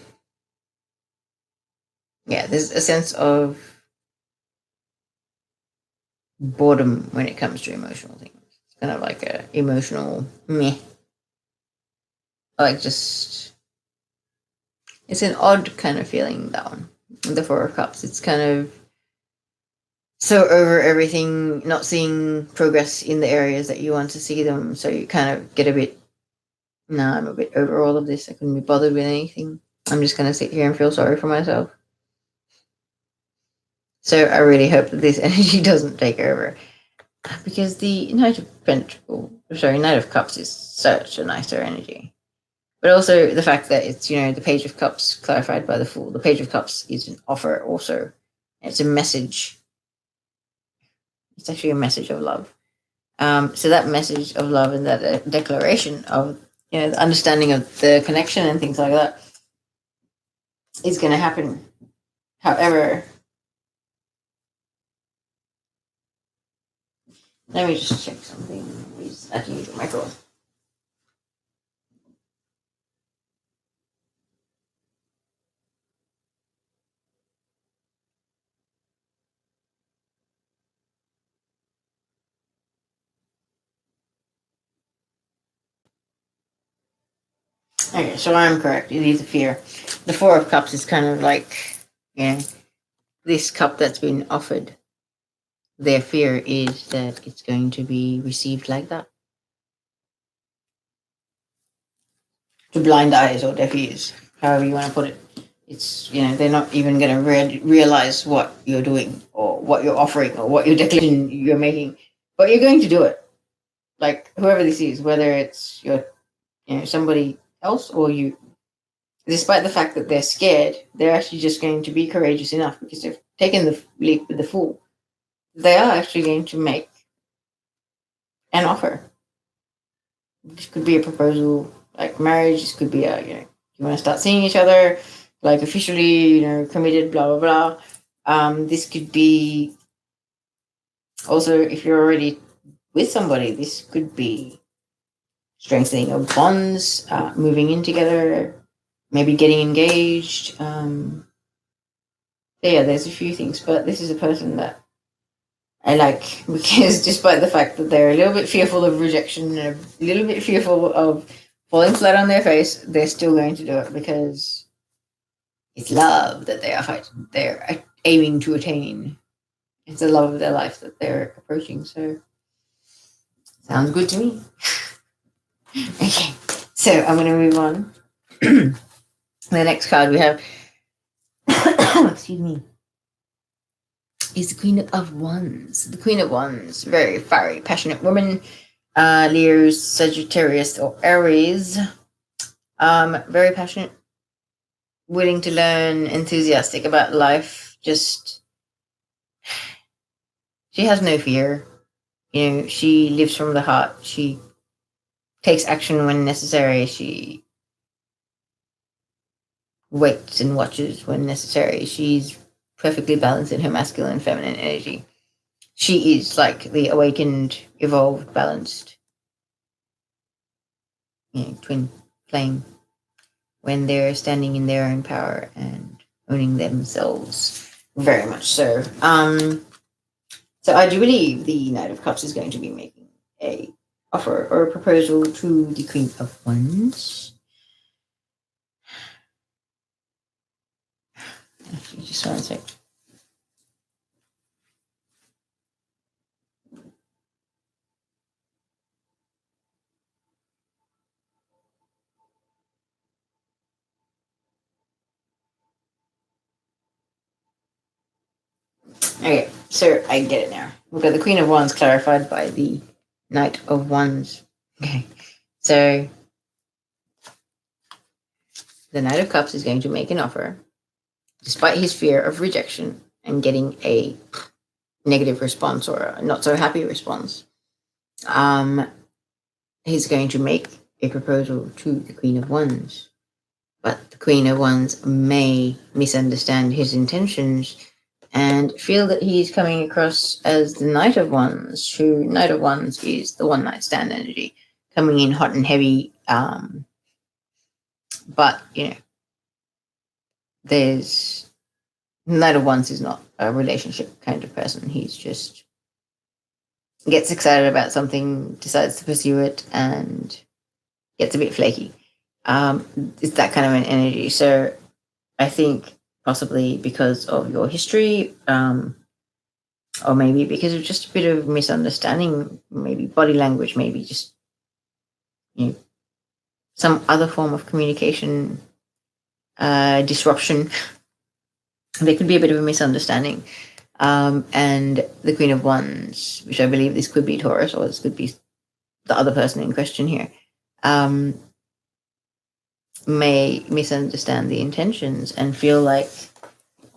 there's a sense of boredom when it comes to emotional things. It's kind of like a emotional meh. Like just, it's an odd kind of feeling, that one. The Four of Cups. It's kind of so over everything, not seeing progress in the areas that you want to see them. So you kind of get a bit, I'm a bit over all of this. I couldn't be bothered with anything. I'm just going to sit here and feel sorry for myself. So I really hope that this energy doesn't take over. Because the Knight of Cups is such a nicer energy. But also the fact that it's, the Page of Cups clarified by the Fool. The Page of Cups is an offer also. It's a message. It's actually a message of love. So that message of love and that declaration of, the understanding of the connection and things like that is going to happen. However, let me just check something. I can use my phone. Okay, so I'm correct. It is a fear. The Four of Cups is kind of like, this cup that's been offered. Their fear is that it's going to be received like that. To blind eyes or deaf ears, however you want to put it. It's, they're not even going to realize what you're doing or what you're offering or what your declaration you're making, but you're going to do it. Like whoever this is, whether it's your, somebody else or you, despite the fact that they're scared, they're actually just going to be courageous enough because they've taken the leap with the Fool. They are actually going to make an offer. This could be a proposal, like marriage. This could be a, you want to start seeing each other, like officially, committed, blah, blah, blah. This could be also, if you're already with somebody, this could be strengthening of bonds, moving in together, maybe getting engaged. There's a few things, but this is a person that I like because despite the fact that they're a little bit fearful of rejection and a little bit fearful of falling flat on their face, they're still going to do it because it's love that they're aiming to attain. It's the love of their life that they're approaching. So Sounds good to me. Okay, so I'm going to move on. The next card we have, excuse me, is the Queen of Wands. The Queen of Wands, very fiery, passionate woman, Leo's Sagittarius or Aries. Very passionate, willing to learn, enthusiastic about life. Just, she has no fear. You know, she lives from the heart. She takes action when necessary. She waits and watches when necessary. She's perfectly balanced in her masculine and feminine energy. She is like the awakened, evolved, balanced, twin flame when they're standing in their own power and owning themselves. Very much so. So I do believe the Knight of Cups is going to be making a offer or a proposal to the Queen of Wands. Actually, just one sec. Okay, so I get it now. We've got the Queen of Wands clarified by the Knight of Wands. Okay, so the Knight of Cups is going to make an offer, despite his fear of rejection and getting a negative response or a not so happy response. He's going to make a proposal to the Queen of Wands, but the Queen of Wands may misunderstand his intentions and feel that he's coming across as the Knight of Wands, who Knight of Wands is the one night stand energy, coming in hot and heavy. But, there's Knight of Wands is not a relationship kind of person. He's just gets excited about something, decides to pursue it, and gets a bit flaky. It's that kind of an energy. So I think possibly because of your history, or maybe because of just a bit of misunderstanding, maybe body language, maybe just some other form of communication disruption. There could be a bit of a misunderstanding. And the Queen of Wands, which I believe this could be Taurus, or this could be the other person in question here, may misunderstand the intentions and feel like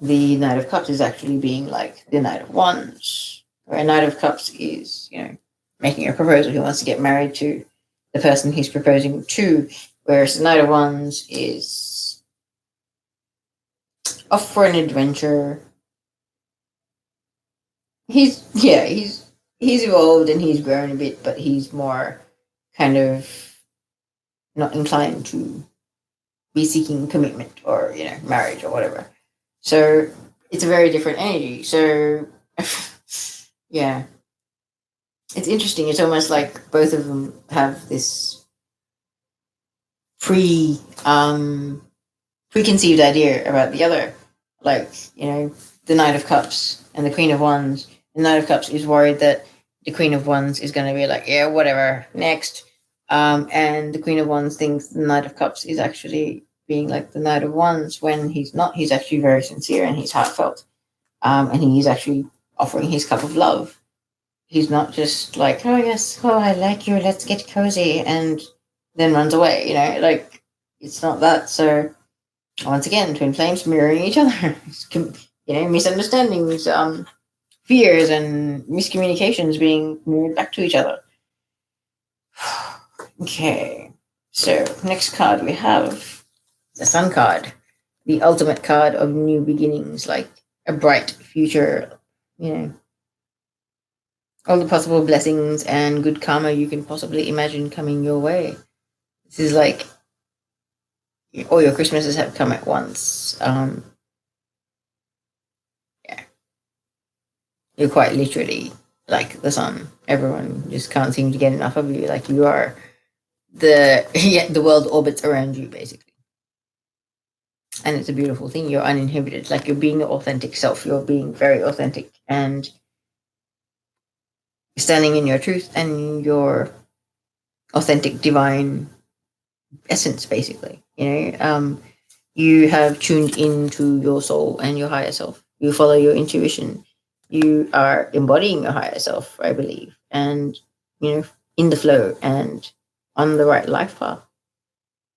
the Knight of Cups is actually being like the Knight of Wands, where a Knight of Cups is, making a proposal. He wants to get married to the person he's proposing to, whereas the Knight of Wands is off for an adventure. He's evolved and he's grown a bit, but he's more kind of not inclined to be seeking commitment or, marriage or whatever. So it's a very different energy. So yeah, it's interesting. It's almost like both of them have this preconceived idea about the other. Like, the Knight of Cups and the Queen of Wands. The Knight of Cups is worried that the Queen of Wands is going to be like, yeah, whatever, next. And the Queen of Wands thinks the Knight of Cups is actually being like the Knight of Wands when he's not. He's actually very sincere and he's heartfelt. And he's actually offering his cup of love. He's not just like, oh, yes, oh, I like you, let's get cozy, and then runs away, like, it's not that. So, once again, twin flames mirroring each other, misunderstandings, fears, and miscommunications being mirrored back to each other. Okay, so next card we have the Sun card, the ultimate card of new beginnings, like a bright future, all the possible blessings and good karma you can possibly imagine coming your way. This is like all your Christmases have come at once. Yeah. You're quite literally like the sun. Everyone just can't seem to get enough of you. Like you are the world orbits around you, basically. And it's a beautiful thing. You're uninhibited. Like you're being your authentic self. You're being very authentic. And standing in your truth and your authentic divine essence, basically. You have tuned into your soul and your higher self. You follow your intuition. You are embodying your higher self, I believe, and in the flow and on the right life path,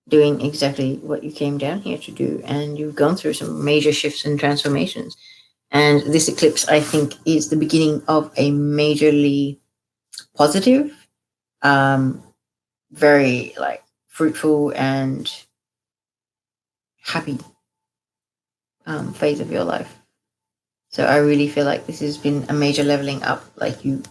doing exactly what you came down here to do. And you've gone through some major shifts and transformations. And this eclipse, I think, is the beginning of a majorly positive, very fruitful and happy phase of your life. So I really feel like this has been a major leveling up, because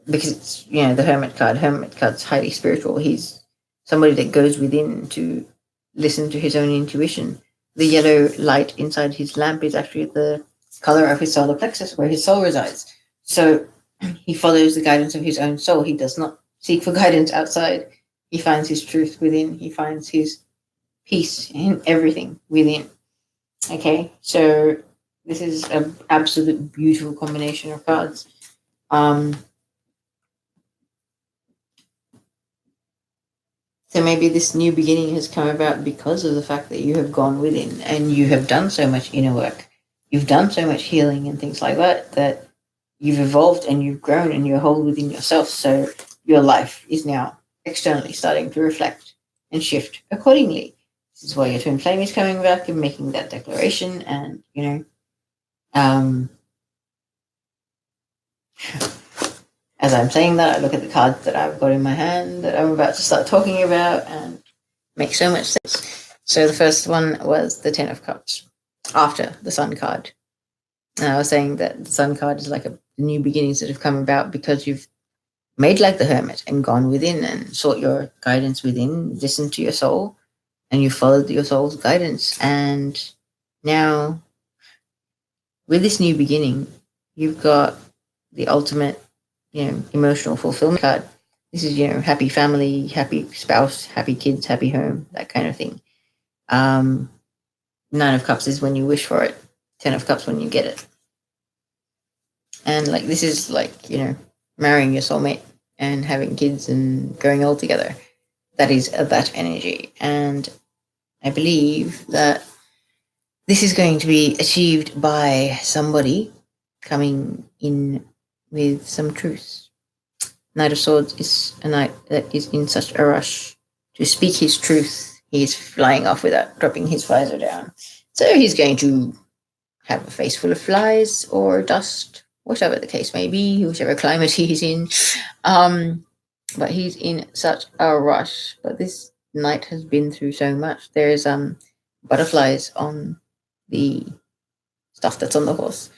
it's, the Hermit card. Hermit card's highly spiritual. He's somebody that goes within to listen to his own intuition. The yellow light inside his lamp is actually the color of his solar plexus, where his soul resides. So he follows the guidance of his own soul. He does not seek for guidance outside. He finds his truth within. He finds his peace in everything within. Okay, so this is an absolute beautiful combination of cards. So maybe this new beginning has come about because of the fact that you have gone within and you have done so much inner work. You've done so much healing and things like that, that you've evolved and you've grown and you're whole within yourself. So your life is now externally starting to reflect and shift accordingly. This is why your twin flame is coming back and making that declaration. And, as I'm saying that, I look at the cards that I've got in my hand that I'm about to start talking about, and makes so much sense. So the first one was the Ten of Cups after the Sun card. And I was saying that the Sun card is like a new beginnings that have come about because you've made like the Hermit and gone within and sought your guidance within, listened to your soul, and you followed your soul's guidance. And now, with this new beginning, you've got the ultimate, emotional fulfillment card. This is, happy family, happy spouse, happy kids, happy home, that kind of thing. Nine of Cups is when you wish for it. 10 of Cups when you get it. And this is marrying your soulmate and having kids and going all together. That is that energy. And I believe that this is going to be achieved by somebody coming in with some truth. Knight of Swords is a knight that is in such a rush to speak his truth. He is flying off without dropping his visor down. So he's going to have a face full of flies or dust, whatever the case may be, whichever climate he's in. But he's in such a rush. But this knight has been through so much. There's butterflies on the stuff that's on the horse.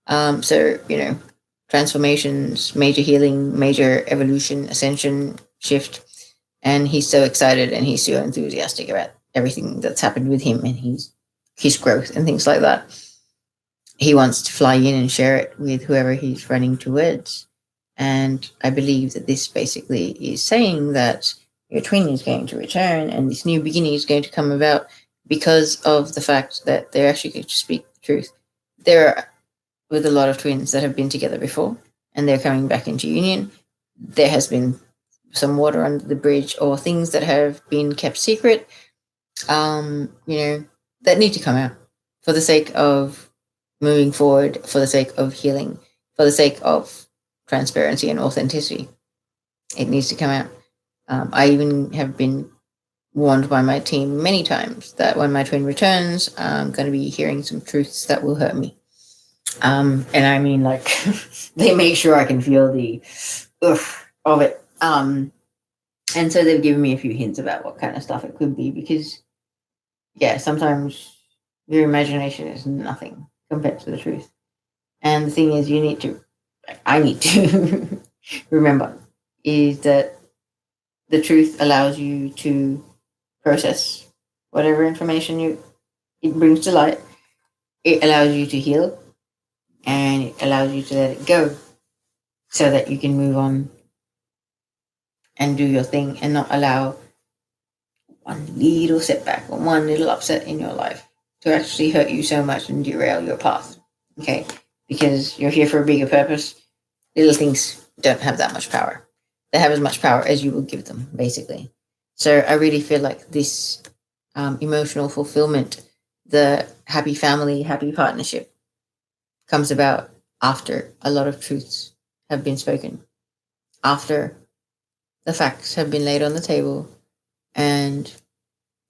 So, transformations, major healing, major evolution, ascension, shift. And he's so excited and he's so enthusiastic about everything that's happened with him and his growth and things like that. He wants to fly in and share it with whoever he's running towards. And I believe that this basically is saying that your twin is going to return and this new beginning is going to come about because of the fact that they're actually going to speak the truth. There are with a lot of twins that have been together before and they're coming back into union. There has been some water under the bridge or things that have been kept secret, that need to come out for the sake of moving forward, for the sake of healing, for the sake of transparency and authenticity. It needs to come out. I even have been warned by my team many times that when my twin returns, I'm going to be hearing some truths that will hurt me. And I mean, they make sure I can feel the oof of it. And so they've given me a few hints about what kind of stuff it could be because, sometimes your imagination is nothing compared to the truth. And the thing is, I need to remember is that the truth allows you to process whatever information it brings to light. It allows you to heal and it allows you to let it go so that you can move on and do your thing and not allow one little setback or one little upset in your life to actually hurt you so much and derail your path. Okay? Because you're here for a bigger purpose. Little things don't have that much power. They have as much power as you will give them, basically. So I really feel like this emotional fulfillment, the happy family, happy partnership, comes about after a lot of truths have been spoken, after the facts have been laid on the table, and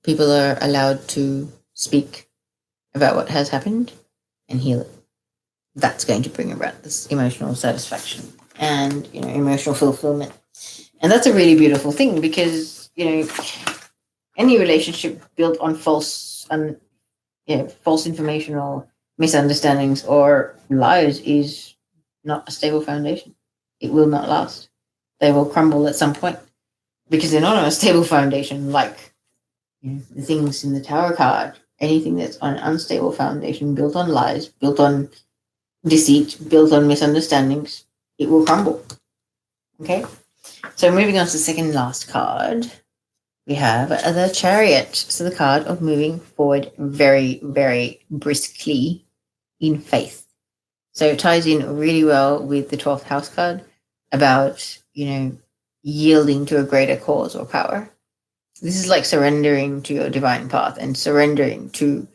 people are allowed to speak about what has happened and heal it. That's going to bring about this emotional satisfaction and, emotional fulfillment. And that's a really beautiful thing, because, any relationship built on false information or misunderstandings or lies is not a stable foundation. It will not last. They will crumble at some point, because they're not on a stable foundation, like the things in the Tower card. Anything that's on an unstable foundation, built on lies, built on deceit, built on misunderstandings, it will crumble. Okay? So moving on to the second last card, we have the Chariot. So the card of moving forward very, very briskly in faith. So it ties in really well with the 12th house card about, yielding to a greater cause or power. This is like surrendering to your divine path and surrendering to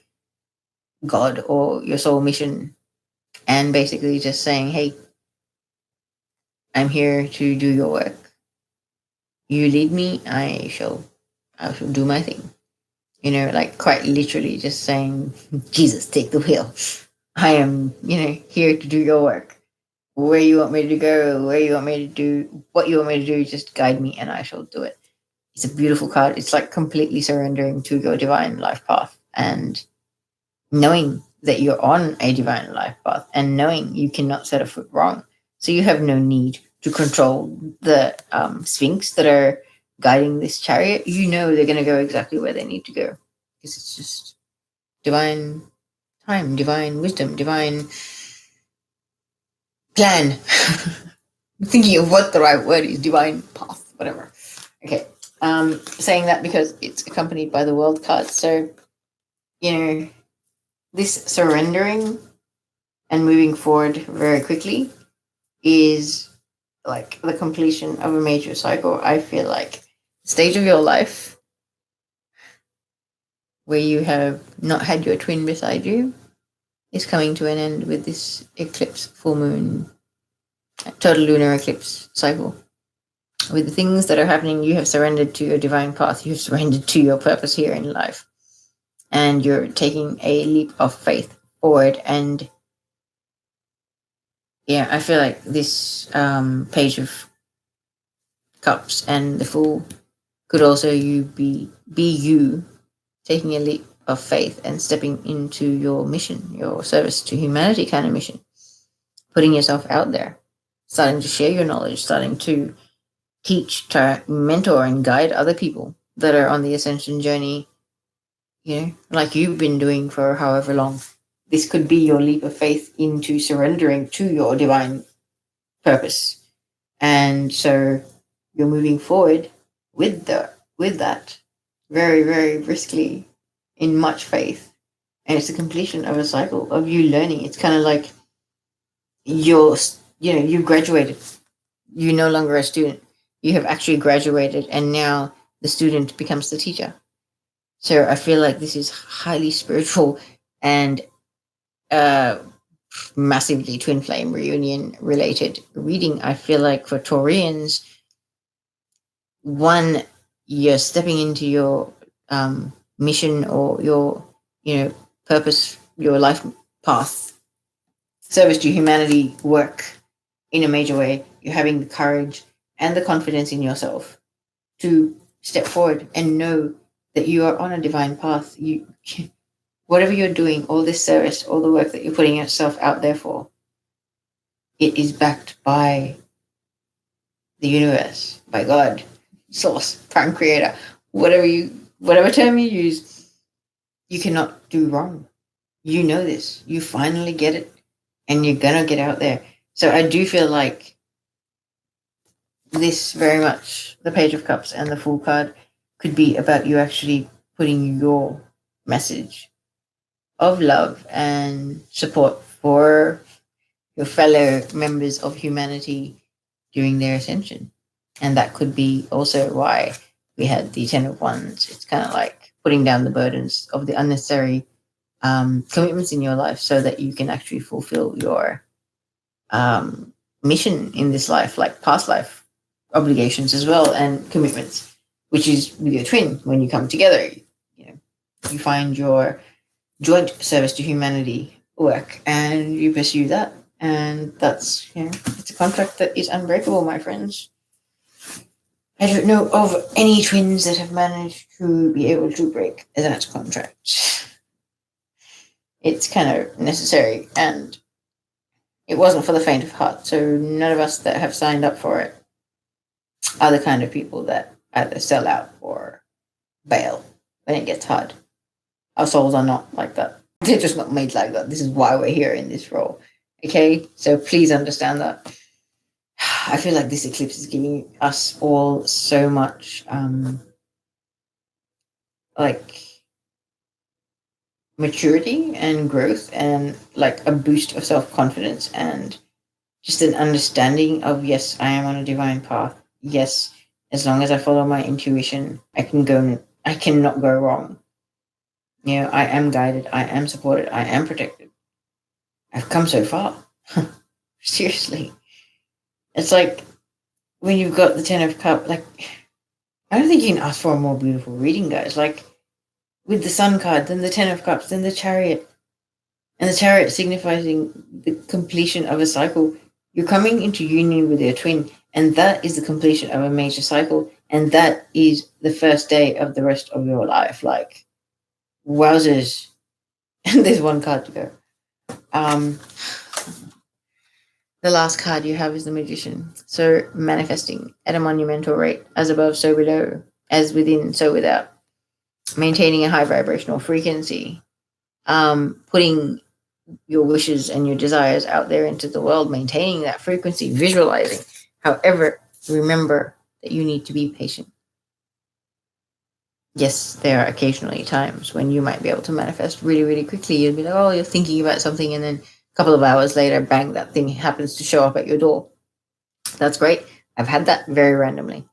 God or your soul mission, and basically just saying, hey, I'm here to do your work. You lead me, I shall do my thing. Like quite literally just saying, Jesus, take the wheel. I am, here to do your work. Where you want me to go, where you want me to do, what you want me to do, just guide me and I shall do it. It's a beautiful card. It's like completely surrendering to your divine life path and knowing that you're on a divine life path and knowing you cannot set a foot wrong. So you have no need to control the sphinx that are guiding this chariot. They're going to go exactly where they need to go, because it's just divine time, divine wisdom, divine plan. I'm thinking of what the right word is, divine path, whatever. Okay. Saying that because it's accompanied by the world card. So, this surrendering and moving forward very quickly is like the completion of a major cycle. I feel like stage of your life where you have not had your twin beside you is coming to an end with this eclipse, full moon, total lunar eclipse cycle. With the things that are happening, you have surrendered to your divine path. You have surrendered to your purpose here in life. And you're taking a leap of faith forward. And yeah, I feel like this Page of Cups and the Fool could also be you taking a leap of faith and stepping into your mission, your service to humanity kind of mission, putting yourself out there, starting to share your knowledge, starting to teach, to mentor and guide other people that are on the ascension journey, like you've been doing for however long. This could be your leap of faith into surrendering to your divine purpose. And so you're moving forward with that very, very briskly in much faith. And it's the completion of a cycle of you learning. It's kind of like you've graduated. You're no longer a student. You have actually graduated, and now the student becomes the teacher. So I feel like this is highly spiritual and massively twin flame reunion related reading. I feel like for Taurians, one, you're stepping into your mission or your purpose, your life path, service to humanity work in a major way. You're having the courage and the confidence in yourself to step forward and know that you are on a divine path. Whatever you're doing, all this service, all the work that you're putting yourself out there for, it is backed by the universe, by God, source, prime creator, whatever term you use. You cannot do wrong. You know this. You finally get it, and you're gonna get out there. So I do feel like this very much, the Page of Cups and the Fool card, could be about you actually putting your message of love and support for your fellow members of humanity during their ascension. And that could be also why we had the Ten of Wands. It's kind of like putting down the burdens of the unnecessary commitments in your life so that you can actually fulfill your mission in this life, like past life obligations as well and commitments, which is with your twin. When you come together, you find your joint service to humanity work and you pursue that. And that's, it's a contract that is unbreakable, my friends. I don't know of any twins that have managed to be able to break that contract. It's kind of necessary, and it wasn't for the faint of heart. So none of us that have signed up for it are the kind of people that either sell out or bail when it gets hard. Our souls are not like that. They're just not made like that. This is why we're here in this role. Okay? So please understand that. I feel like this eclipse is giving us all so much like maturity and growth and like a boost of self-confidence and just an understanding of, yes, I am on a divine path. Yes, as long as I follow my intuition, I cannot go wrong. I am guided, I am supported, I am protected. I've come so far. Seriously. It's like when you've got the Ten of Cups, like, I don't think you can ask for a more beautiful reading, guys. Like, with the Sun card, then the Ten of Cups, then the Chariot. And the Chariot signifying the completion of a cycle. You're coming into union with your twin, and that is the completion of a major cycle, and that is the first day of the rest of your life. Like, wowzers. And there's one card to go. The last card you have is the Magician. So manifesting at a monumental rate, as above, so below, as within, so without. Maintaining a high vibrational frequency, putting your wishes and your desires out there into the world, maintaining that frequency, visualizing. However, remember that you need to be patient. Yes, there are occasionally times when you might be able to manifest really, really quickly. You'll be like, oh, you're thinking about something, and then a couple of hours later, bang, that thing happens to show up at your door. That's great. I've had that very randomly.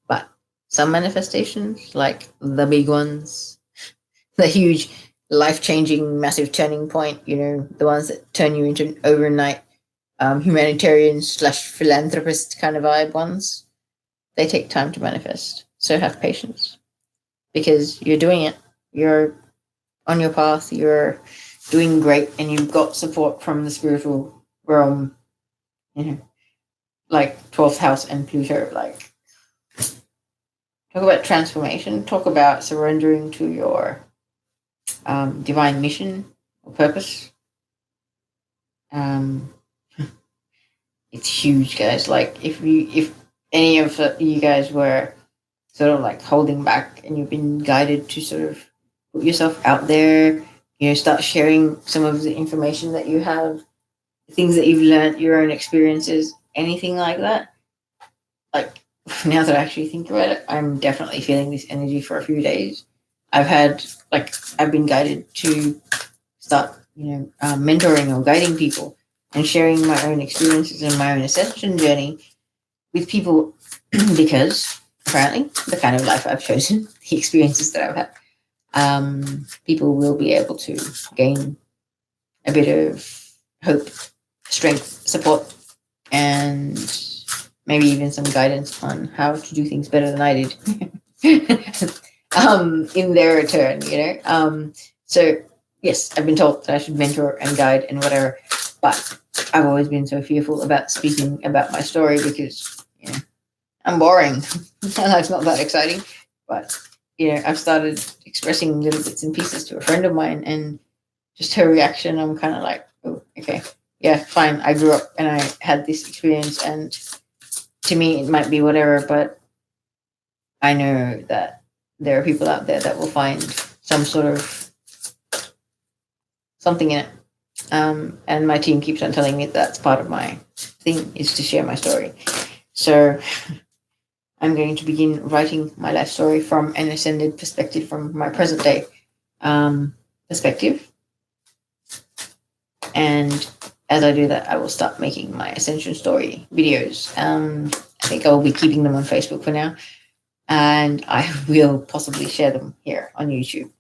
But some manifestations, like the big ones, the huge, life-changing, massive turning point, the ones that turn you into an overnight humanitarian / philanthropist kind of vibe ones, they take time to manifest. So have patience. Because you're doing it. You're on your path. You're doing great. And you've got support from the spiritual realm. Like 12th house and Pluto. Like, talk about transformation. Talk about surrendering to your divine mission or purpose. It's huge, guys. Like, if any of you guys were sort of like holding back and you've been guided to sort of put yourself out there, start sharing some of the information that you have, things that you've learned, your own experiences, anything like that. Like, now that I actually think about it, I'm definitely feeling this energy for a few days. I've been guided to start, mentoring or guiding people and sharing my own experiences and my own ascension journey with people because apparently the kind of life I've chosen, the experiences that I've had, people will be able to gain a bit of hope, strength, support, and maybe even some guidance on how to do things better than I did in their return, So, yes, I've been told that I should mentor and guide and whatever, but I've always been so fearful about speaking about my story because, I'm boring. My life's not that exciting, but, I've started expressing little bits and pieces to a friend of mine, and just her reaction, I'm kind of like, oh, okay, yeah, fine. I grew up and I had this experience, and to me, it might be whatever, but I know that there are people out there that will find some sort of something in it. And my team keeps on telling me that's part of my thing, is to share my story. So I'm going to begin writing my life story from an ascended perspective, from my present day perspective. And as I do that, I will start making my Ascension story videos. I think I will be keeping them on Facebook for now, and I will possibly share them here on YouTube.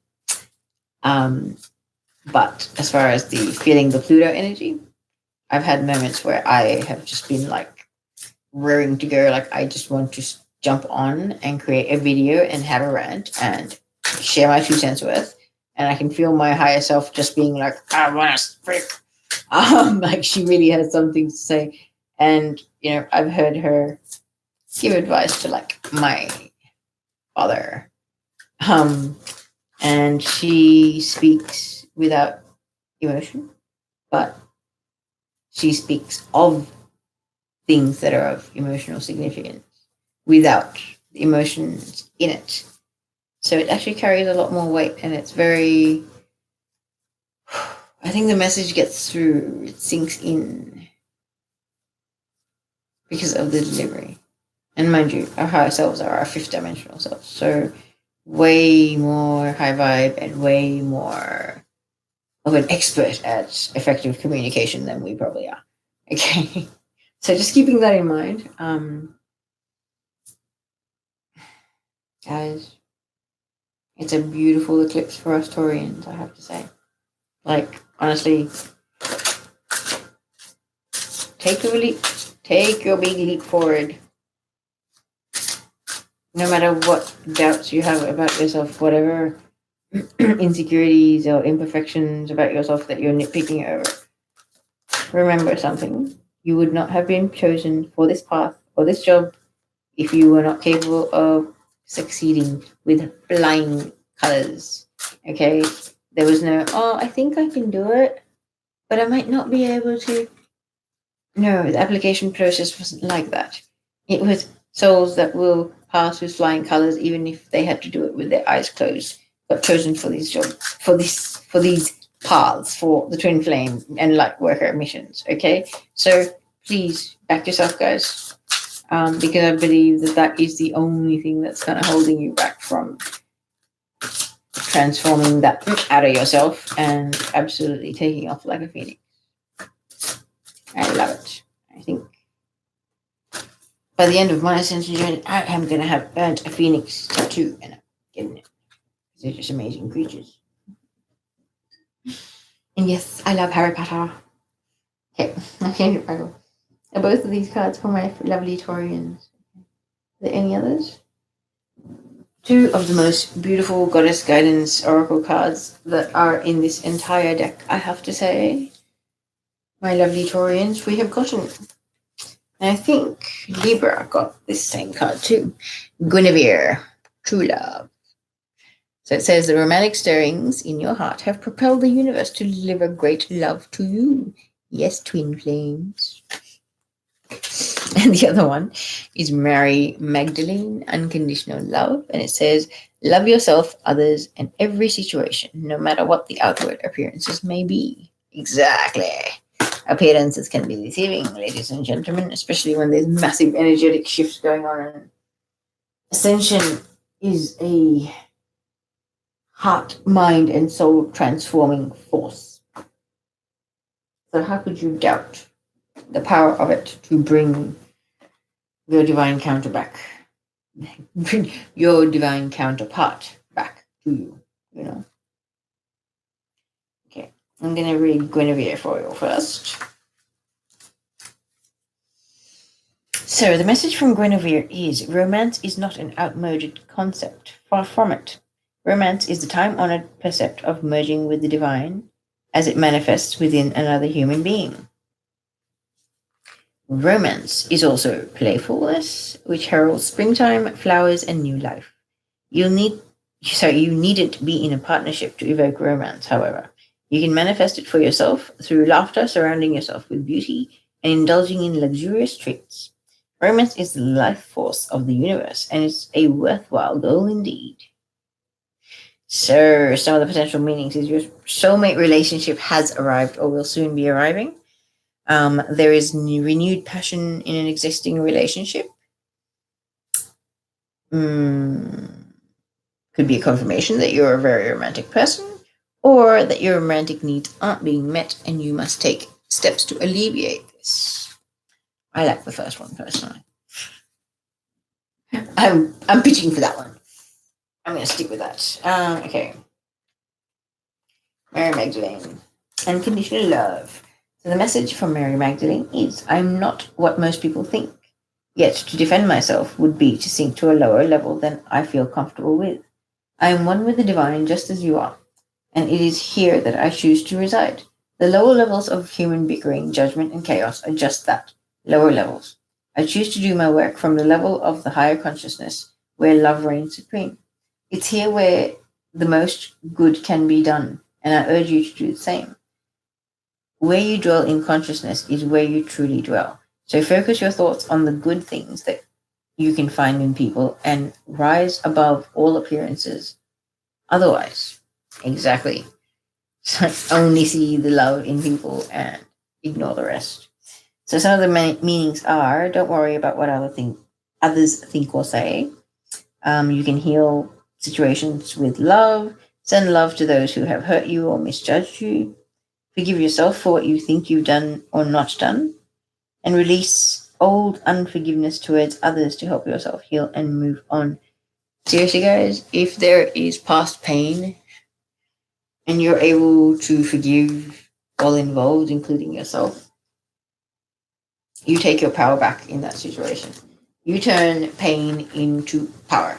But as far as the feeling the Pluto energy, I've had moments where I have just been like raring to go. Like I just want to jump on and create a video and have a rant and share my 2 cents worth. And I can feel my higher self just being like, I want to speak. Like she really has something to say. And, you know, I've heard her give advice to like my father. And she speaks without emotion, but she speaks of things that are of emotional significance without the emotions in it. So it actually carries a lot more weight, and it's very, I think the message gets through, it sinks in because of the delivery. And mind you, our higher selves are our fifth dimensional selves. So way more high vibe and way more of an expert at effective communication than we probably are. Okay. So just keeping that in mind, guys, it's a beautiful eclipse for us Taurians, I have to say. Like, honestly, take your big leap forward. No matter what doubts you have about yourself, whatever insecurities or imperfections about yourself that you're nitpicking over, remember something. You would not have been chosen for this path or this job if you were not capable of succeeding with flying colors. Okay? There was no, oh, I think I can do it, but I might not be able to. No, the application process wasn't like that. It was souls that will pass with flying colors, even if they had to do it with their eyes closed, got chosen for these jobs, for these paths, for the twin flame and light worker missions. Okay, so please back yourself, guys, because I believe that is the only thing that's kind of holding you back from transforming that out of yourself and absolutely taking off like a phoenix. I love it. I think by the end of my ascension journey, I am going to have earned a phoenix tattoo, and I'm getting it. They're just amazing creatures. And yes, I love Harry Potter. Okay, my favorite Bible. Are both of these cards for my lovely Taurians? Are there any others? 2 of the most beautiful Goddess Guidance Oracle cards that are in this entire deck, I have to say. My lovely Taurians, we have gotten. And I think Libra got this same card too. Guinevere, True Love. So it says the romantic stirrings in your heart have propelled the universe to deliver great love to you. Yes, twin flames. And the other one is Mary Magdalene, Unconditional Love. And it says, love yourself, others, and every situation, no matter what the outward appearances may be. Exactly. Appearances can be deceiving, ladies and gentlemen, especially when there's massive energetic shifts going on. And Ascension is a heart, mind, and soul transforming force. So how could you doubt the power of it to bring your divine counter back? Bring your divine counterpart back to you, you know? Okay, I'm going to read Guinevere for you first. So the message from Guinevere is, romance is not an outmoded concept. Far from it. Romance is the time-honored percept of merging with the divine as it manifests within another human being. Romance is also playfulness, which heralds springtime, flowers, and new life. You needn't be in a partnership to evoke romance, however. You can manifest it for yourself through laughter, surrounding yourself with beauty, and indulging in luxurious treats. Romance is the life force of the universe, and it's a worthwhile goal indeed. So, some of the potential meanings is your soulmate relationship has arrived or will soon be arriving. There is renewed passion in an existing relationship. Could be a confirmation that you're a very romantic person, or that your romantic needs aren't being met and you must take steps to alleviate this. I like the first one personally. I'm pitching for that one. I'm going to stick with that. Okay. Mary Magdalene. Unconditional love. So the message from Mary Magdalene is, I'm not what most people think. Yet to defend myself would be to sink to a lower level than I feel comfortable with. I am one with the divine just as you are, and it is here that I choose to reside. The lower levels of human bickering, judgment, and chaos are just that, lower levels. I choose to do my work from the level of the higher consciousness, where love reigns supreme. It's here where the most good can be done, and I urge you to do the same. Where you dwell in consciousness is where you truly dwell. So focus your thoughts on the good things that you can find in people and rise above all appearances. Otherwise, exactly. Only see the love in people and ignore the rest. So some of the meanings are, don't worry about what others think or say. You can heal situations with love. Send love to those who have hurt you or misjudged you. Forgive yourself for what you think you've done or not done. And release old unforgiveness towards others to help yourself heal and move on. Seriously, guys, if there is past pain and you're able to forgive all involved, including yourself, you take your power back in that situation. You turn pain into power.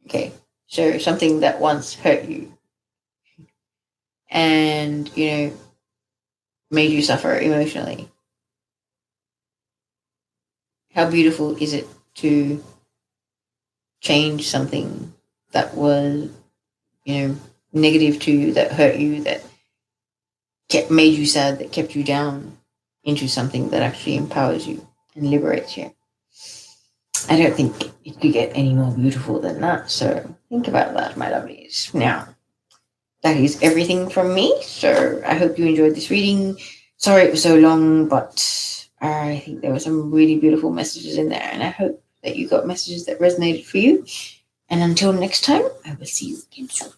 Okay, so something that once hurt you and, made you suffer emotionally. How beautiful is it to change something that was, negative to you, that hurt you, that made you sad, that kept you down, into something that actually empowers you and liberates you. I don't think it could get any more beautiful than that. So think about that, my lovelies. Now, that is everything from me. So I hope you enjoyed this reading. Sorry it was so long, but I think there were some really beautiful messages in there. And I hope that you got messages that resonated for you. And until next time, I will see you again soon.